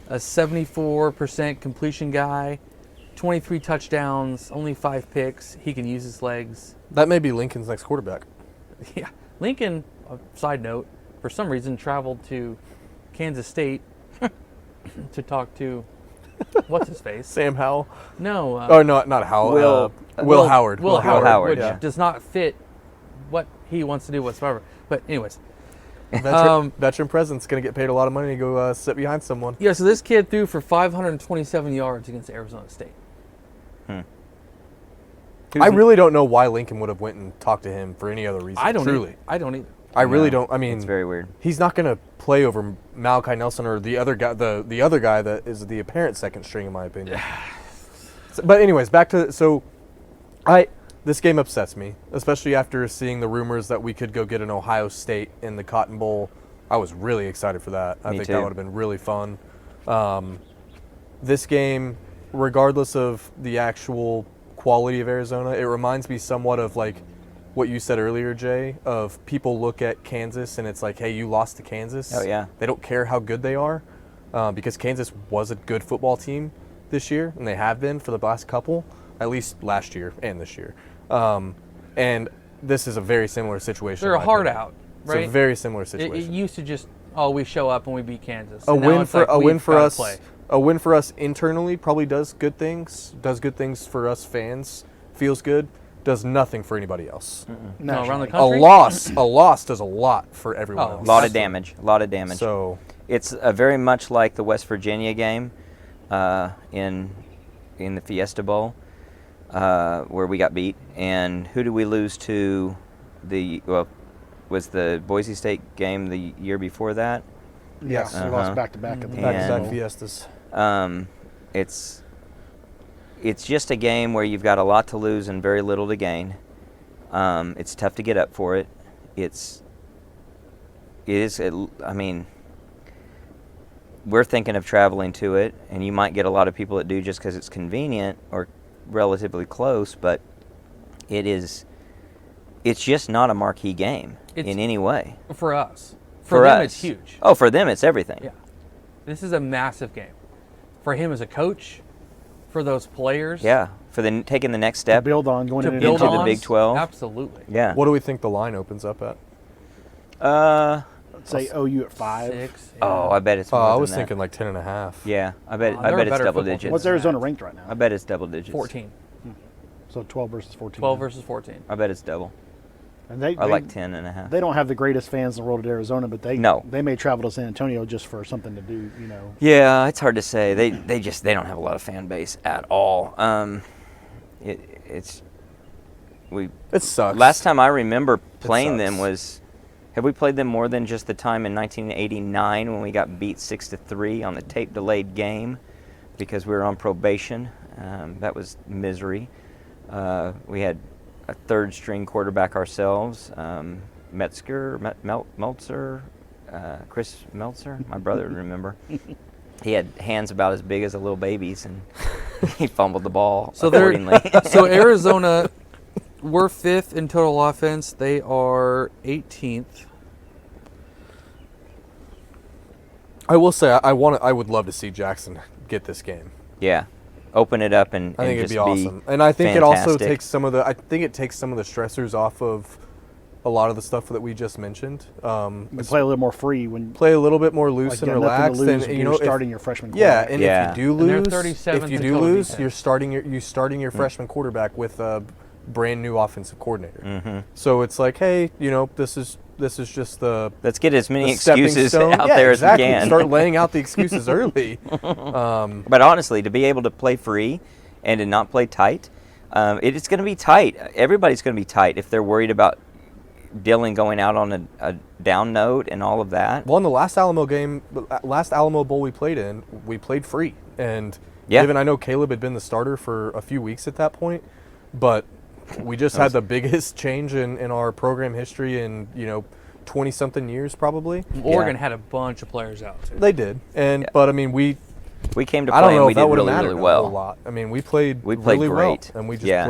a 74% completion guy, 23 touchdowns, only 5 picks. He can use his legs. That may be Lincoln's next quarterback. Yeah. Lincoln, side note, for some reason traveled to Kansas State to talk to what's his face? Sam Howell. No. Oh, no, not Howell. Will Howard. Will Howard, Howard, which yeah. does not fit what he wants to do whatsoever. But anyways, Veteran presence going to get paid a lot of money to go sit behind someone. yeah. So this kid threw for 527 yards against Arizona State. I really don't know why Lincoln would have went and talked to him for any other reason. I don't truly. I don't either. I really No, don't. I mean, it's very weird. he's not going to play over Malachi Nelson or the other guy, the other guy that is the apparent second string, in my opinion. But anyways, back to this game upsets me, especially after seeing the rumors that we could go get an Ohio State in the Cotton Bowl. I was really excited for that. I Me think too. that would have been really fun. This game, regardless of the actual quality of Arizona, it reminds me somewhat of like what you said earlier, Jay, of people look at Kansas and it's like, hey, you lost to Kansas. Oh, yeah. They don't care how good they are because Kansas was a good football team this year, and they have been for the last couple, at least last year and this year. And this is a very similar situation. They're in a my hard opinion. out, It's right? a very similar It situation. used to just we show up and we beat Kansas. a And now win it's for like, a we've win for gotta us. play. A win for us internally probably does good things. Does good things for us fans. Feels good. Does nothing for anybody else. No, around the nationally. country. A loss does a lot for everyone Oh, else. A lot of Absolutely. damage. A lot of damage. So It's very much like the West Virginia game in the Fiesta Bowl where we got beat. And who did we lose to? Was the Boise State game the year before that? Yes, we Uh-huh. lost back to back at the back-to-back And- fiestas. It's just a game where you've got a lot to lose and very little to gain. It's tough to get up for it. I mean, we're thinking of traveling to it, and you might get a lot of people that do just because it's convenient or relatively close, but it's just not a marquee game It's- in any way. For us. For them, us. it's huge. Oh, for them, it's everything. Yeah. This is a massive game. For him as a coach, for those players. Yeah, for taking the next To step. build on going To into build into the on. Big 12. Absolutely. Yeah. What do we think the line opens up at? Let's say OU at 5. 6. Oh, I bet it's more I than was that. thinking like 10.5. Yeah, I bet they're a it's better double football digits. team. What's Arizona ranked right now? I bet it's double digits. 14. So 12 versus 14. 12 versus 14. I bet it's double. And they I like 10 and a half. They don't have the greatest fans in the world at Arizona, but they No. they may travel to San Antonio just for something to do. You know, Yeah, it's hard to say. They don't have a lot of fan base at all. It's It sucks. last time I remember playing them sucks. was, have we played them more than just the time in 1989 when we got beat 6-3 on the tape delayed game because we were on probation? That was misery. We had a third string quarterback ourselves, Meltzer, Chris Meltzer, my brother would remember. He had hands about as big as a little baby's, and he fumbled the ball So they're accordingly. so Arizona, we're 5th in total offense. They are 18th. I will say I would love to see Jackson get this game. Yeah, open it up and I think it'd just be awesome. And I think it also fantastic. takes some of the stressors off of a lot of the stuff that we just mentioned. You can play a little more free when Play a little bit more loose like and you got nothing relaxed, to lose and when you you're know, starting your freshman yeah, quarterback. and Yeah. if you do And they're lose, 37th if you in do total lose, defense. you're starting your freshman quarterback with a brand new offensive coordinator. Mm-hmm. So it's like, hey, you know, this is just the Let's get as many the stepping excuses stone. out Yeah, there exactly. as we can. Start laying out the excuses early. But honestly, to be able to play free and to not play tight, it's going to be tight. Everybody's going to be tight if they're worried about Dylan going out on a down note and all of that. Well, in the last Alamo Bowl we played in, we played free, and Yeah. even I know Caleb had been the starter for a few weeks at that point, but we just had the biggest change in our program history in 20-something years probably. Oregon had a bunch of players out too. They did, but I mean we We came to I play don't and know we if that did would have really, mattered really a well. whole lot. I mean we played We played really great. well, and we just Yeah.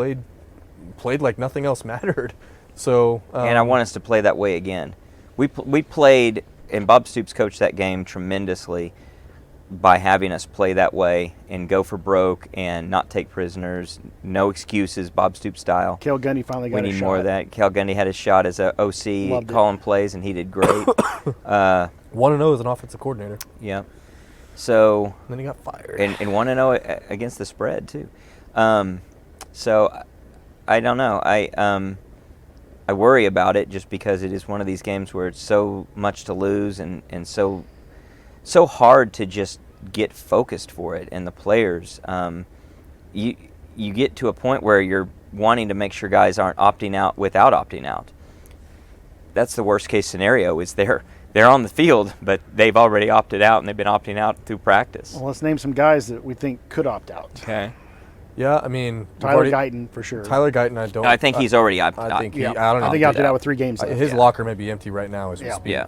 played like nothing else mattered. So And I want us to play that way again. We played, and Bob Stoops coached that game tremendously by having us play that way and go for broke and not take prisoners, no excuses, Bob Stoops style. Kel Gundy finally got We a need shot. more of that. Cal Gundy had a shot as a OC, Loved it. calling plays, and he did great. 1-0 as an offensive coordinator. Yeah. So, And then he got fired. and 1-0 against the spread too. So I don't know. I worry about it just because it is one of these games where it's so much to lose and so hard to just get focused for it. And the players, you get to a point where you're wanting to make sure guys aren't opting out without opting out. That's the worst case scenario. Is they're on the field, but they've already opted out and they've been opting out through practice. Well, let's name some guys that we think could opt out. Okay. Yeah, I mean we've Tyler already- Guyton for sure. Tyler Guyton, I don't. I think he's already opted I out. think he. Yeah. I don't know. I think he opted out with 3 games left. His Yeah. locker may be empty right now as we Yeah. speak. Yeah.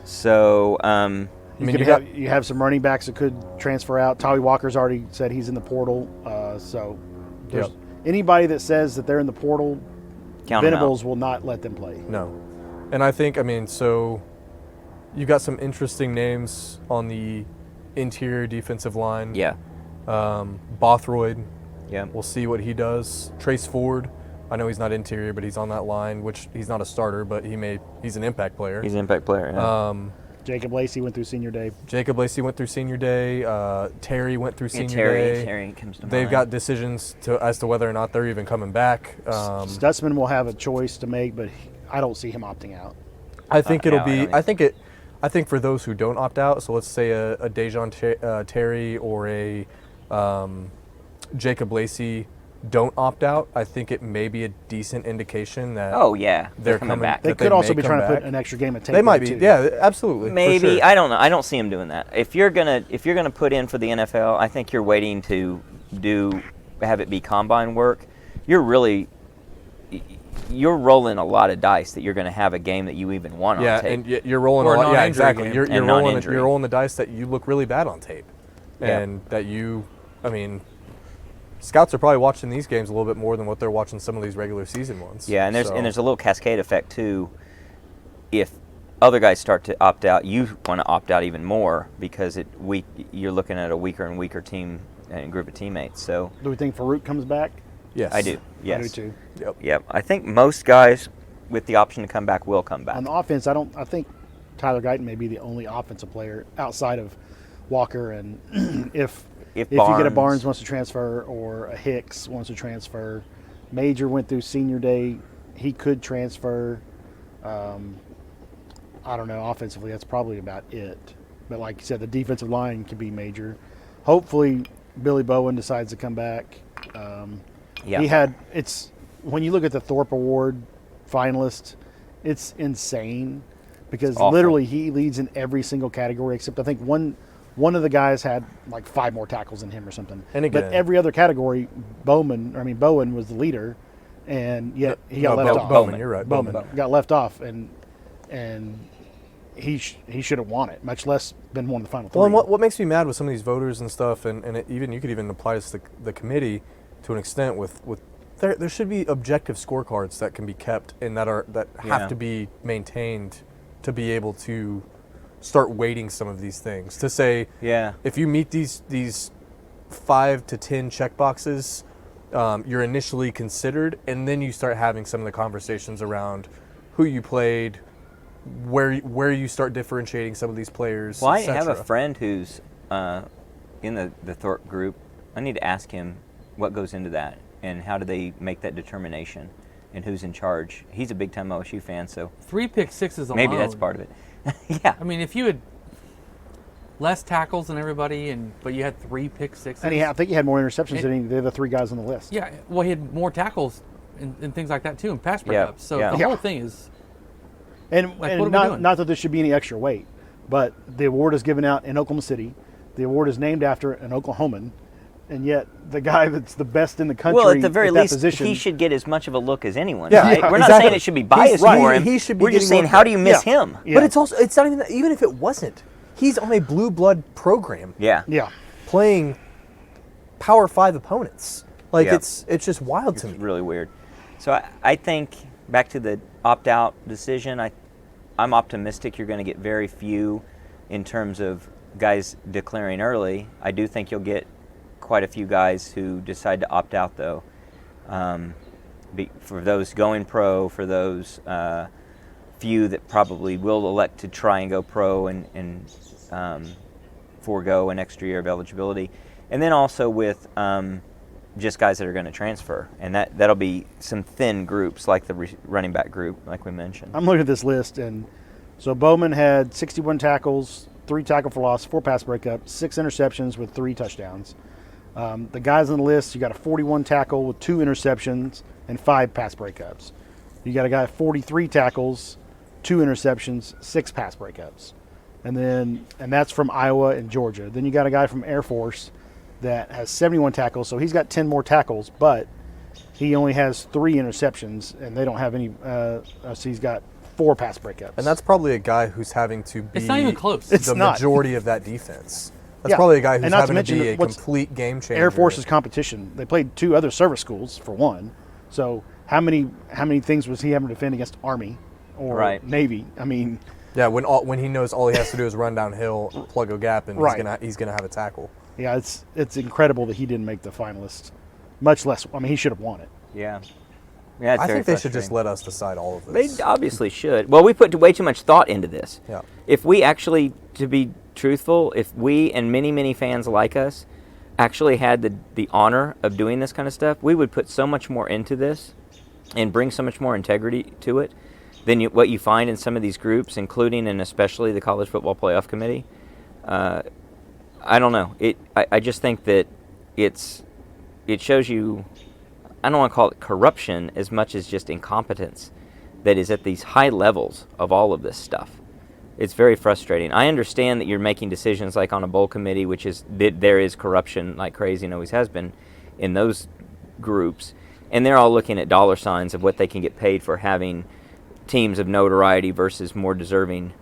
So, You, I mean, could you have, got- you have some running backs that could transfer out. Tommy Walker's already said he's in the portal. So there's Yep. anybody that says that they're in the portal, count 'em out. Venables will not let them play. No, and I think so. You got some interesting names on the interior defensive line. Yeah. Bothroyd. Yeah. We'll see what he does. Trace Ford. I know he's not interior, but he's on that line, which he's not a starter, but he's an impact player. He's an impact player. Yeah. Jacob Lacey went through senior day. Jacob Lacey went through senior day. Terry went through Yeah, senior day. Terry comes to They've mind. got decisions as to whether or not they're even coming back. Stutzman will have a choice to make, but I don't see him opting out. I think it'll no, I be. don't I think for those who don't opt out, so let's say a Dejon Terry or a Jacob Lacey don't opt out. I think it may be a decent indication that Oh yeah, they're coming coming back. They that could they also may be come trying to put back. an extra game of tape. they might in, be. too. Yeah, absolutely. for Maybe sure. I don't know. I don't see him doing that. If you're gonna put in for the NFL, I think you're waiting to have it be combine work. You're rolling a lot of dice that you're going to have a game that you even want Yeah, on tape. and you're rolling Or a a lot. Yeah, non-injury exactly. game. You're And rolling. non-injury. You're rolling the dice that you look really bad on tape, Yeah. and that you. I mean, scouts are probably watching these games a little bit more than what they're watching some of these regular season ones. Yeah, and So- there's a little cascade effect too. If other guys start to opt out, you want to opt out even more because you're looking at a weaker and weaker team and group of teammates. So Do we think Farouk comes back? Yes, I do. Yes. I do too. Yep. Yep. I think most guys with the option to come back will come back. On the offense, I think Tyler Guyton may be the only offensive player outside of Walker, and if you get a Barnes- Barnes wants to transfer or a Hicks wants to transfer, Major went through senior day, he could transfer. I don't know, offensively that's probably about it. But like you said, the defensive line can be major. Hopefully Billy Bowen decides to come back. Yeah. It's when you look at the Thorpe Award finalist, it's insane because Awful. literally he leads in every single category except I think one of the guys had like 5 more tackles than him or something. And again- but every other category, Bowen was the leader, and yet he got No, left Bo- off. Bowman, you're right, Bowman Bowman. got left off, and he should have won it, much less been one of the final 3. Well, and what makes me mad with some of these voters and stuff, and you could even apply this to the committee to an extent with there should be objective scorecards that can be kept and that Yeah. have to be maintained to be able to start weighting some of these things. To say, Yeah. if you meet these 5 to 10 check boxes, you're initially considered, and then you start having some of the conversations around, who you played, where you start differentiating some of these players. Well, I et have a cetera. friend who's in the Thorpe group. I need to ask him what goes into that and how do they make that determination and who's in charge. He's a big-time OSU fan, so 3 pick sixes alone. maybe that's part of it. Yeah. I mean, if you had less tackles than everybody, but you had 3 pick sixes. And I think he had more interceptions than the other 3 guys on the list. Yeah, well, he had more tackles and things like that too, and pass Yeah, breakups. So yeah. the Yeah. whole thing is And, Like, and what are we doing? not that there should be any extra weight, but the award is given out in Oklahoma City. The award is named after an Oklahoman, and yet the guy that's the best in the country Well, at the very that least, position, he should get as much of a look as anyone. Yeah, right? yeah, We're not exactly. saying it should be biased right. for him. He should be We're just getting saying, looked how at. do you miss Yeah. him? Yeah. But it's also, it's not even if it wasn't. He's on a blue blood program Yeah. Yeah. playing Power 5 opponents. Like Yeah. it's just wild to It's me. really weird. So I think back to the opt-out decision, I'm optimistic you're going to get very few in terms of guys declaring early. I do think you'll get quite a few guys who decide to opt out, though. For those going pro, for those few that probably will elect to try and go pro and forego an extra year of eligibility. And then also with just guys that are going to transfer. And that'll be some thin groups like the running back group, like we mentioned. I'm looking at this list, and so Bowman had 61 tackles, 3 tackle for loss, 4 pass breakups, 6 interceptions with 3 touchdowns. The guys on the list, you got a 41 tackle with 2 interceptions and 5 pass breakups. You got a guy 43 tackles, 2 interceptions, 6 pass breakups. And that's from Iowa and Georgia. Then you got a guy from Air Force that has 71 tackles, so he's got 10 more tackles, but he only has 3 interceptions, and they don't have any. So he's got 4 pass breakups. And that's probably a guy who's having to be it's not even close. It's the not. majority of that defense. That's Yeah. probably a guy who's And not to having to be mention a what's complete game changer. Air Force's competition. They played 2 other service schools for one. So how many things was he having to defend against Army or Right. Navy? I mean, Yeah, when he knows all he has to do is run downhill, plug a gap, and Right. he's gonna have a tackle. yeah, it's incredible that he didn't make the finalists. Much less, I mean, he should have won it. Yeah. Yeah, it's I very think they should just frustrating. let us decide all of They this. obviously should. Well, we put way too much thought into this. Yeah. If we actually, to be truthful, if we and many, many fans like us actually had the honor of doing this kind of stuff, we would put so much more into this and bring so much more integrity to it than what you find in some of these groups, including and especially the College Football Playoff Committee. I don't know. I just think that it shows you, I don't want to call it corruption as much as just incompetence that is at these high levels of all of this stuff. It's very frustrating. I understand that you're making decisions like on a bowl committee, which is that there is corruption like crazy and always has been in those groups, and they're all looking at dollar signs of what they can get paid for having teams of notoriety versus more deserving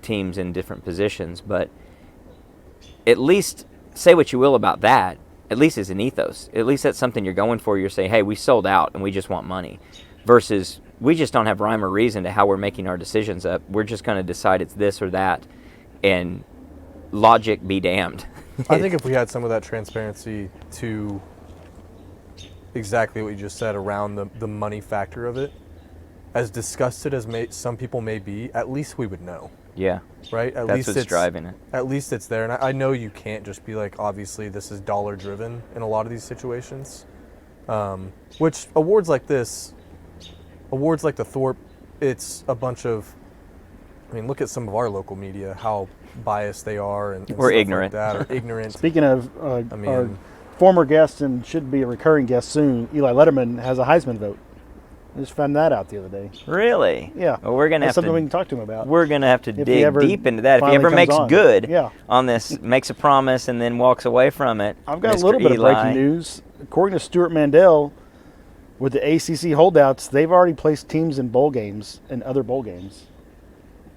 teams in different positions. But at least say what you will about that. At least it's an ethos. At least that's something you're going for. You're saying, hey, we sold out and we just want money. Versus we just don't have rhyme or reason to how we're making our decisions up. We're just going to decide it's this or that. And logic be damned. I think if we had some of that transparency to exactly what you just said around the money factor of it, as disgusted as some people may be, at least we would know, Yeah. right? At That's least what's it's driving it. At least it's there, and I know you can't just be like, obviously this is dollar driven in a lot of these situations. Which awards like this, awards like the Thorpe, it's a bunch of. I mean, look at some of our local media, how biased they are, and Or stuff ignorant. like that, or ignorant. Speaking of I our mean- former guest and should be a recurring guest soon, Eli Letterman has a Heisman vote. I just found that out the other day. Really? Yeah. Well, we're gonna That's have something we to. can talk to him about. We're gonna have to If he dig ever deep into that. If he finally ever comes makes on. good Yeah. on this, makes a promise and then walks away from it. I've got Mr. a little bit of Eli. breaking news. According to Stuart Mandel, with the ACC holdouts, they've already placed teams in bowl games and other bowl games.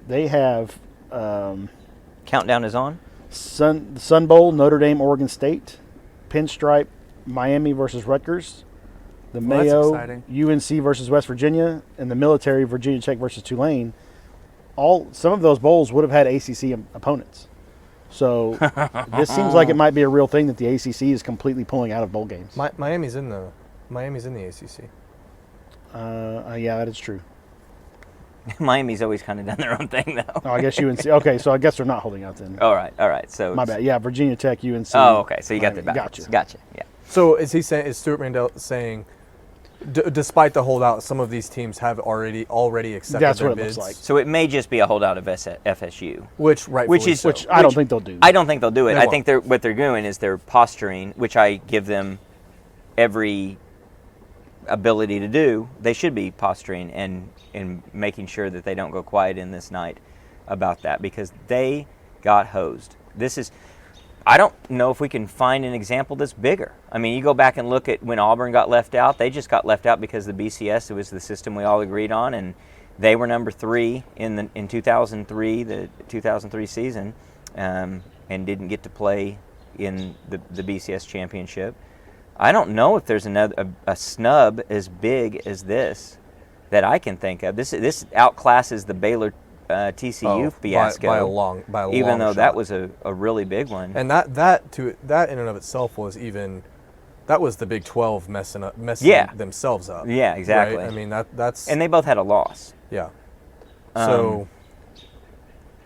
They have Countdown is on. Sun Bowl, Notre Dame, Oregon State, Pinstripe, Miami versus Rutgers, the Well, that's Mayo, exciting. UNC versus West Virginia, and the military, Virginia Tech versus Tulane. Some of those bowls would have had ACC opponents. So this seems like it might be a real thing that the ACC is completely pulling out of bowl games. Miami's in the ACC. Yeah, that is true. Miami's always kind of done their own thing, though. Oh, I guess UNC. Okay, so I guess they're not holding out then. All right. So My bad. Yeah, Virginia Tech, UNC. Oh, okay. So you got that Miami. backwards. Gotcha. Yeah. So is Stuart Mandel saying, despite the holdout, some of these teams have already accepted That's their what it bids? looks like. So it may just be a holdout of FSU. Which rightfully is- so. Which I don't think they'll do. I don't think they'll do it. They I won't. think what they're doing is they're posturing, which I give them every ability to do. They should be posturing and making sure that they don't go quiet in this night about that, because they got hosed. I don't know if we can find an example that's bigger. I mean, you go back and look at when Auburn got left out. They just got left out because the BCS, it was the system we all agreed on, and they were number 3 in 2003, the 2003 season, and didn't get to play in the BCS championship. I don't know if there's a snub as big as this that I can think of. This outclasses the Baylor TCU fiasco by a long even though shot. that was a really big one. And that in and of itself was that was the Big 12 messing Yeah. themselves up. Yeah, exactly. Right? I mean that's And they both had a loss. yeah. So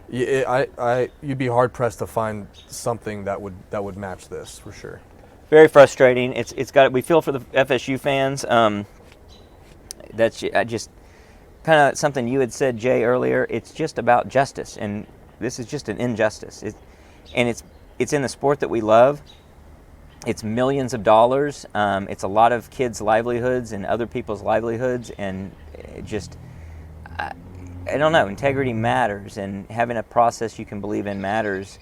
you'd be hard pressed to find something that would match this for sure. Very frustrating. We feel for the FSU fans. That's just kind of something you had said, Jay, earlier. It's just about justice, and this is just an injustice. It's in the sport that we love. It's millions of dollars. It's a lot of kids' livelihoods and other people's livelihoods, and I don't know. Integrity matters, and having a process you can believe in matters.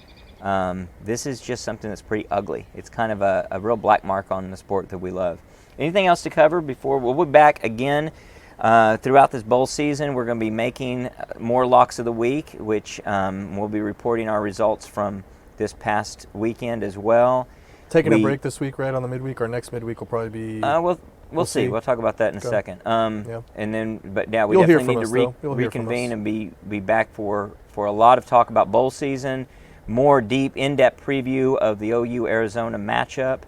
This is just something that's pretty ugly. It's kind of a real black mark on the sport that we love. Anything else to cover before we'll be back again throughout this bowl season? We're going to be making more locks of the week, which we'll be reporting our results from this past weekend as well. Taking a break this week, right, on the midweek. Our next midweek will probably be. We'll see. We'll talk about that in a second. Yeah. And then, but yeah, we You'll hear definitely need from to us, though. You'll hear from reconvene us. and be back for a lot of talk about bowl season, more deep, in-depth preview of the OU Arizona matchup.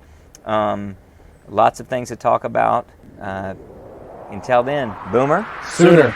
Lots of things to talk about. Until then, Boomer. Sooner.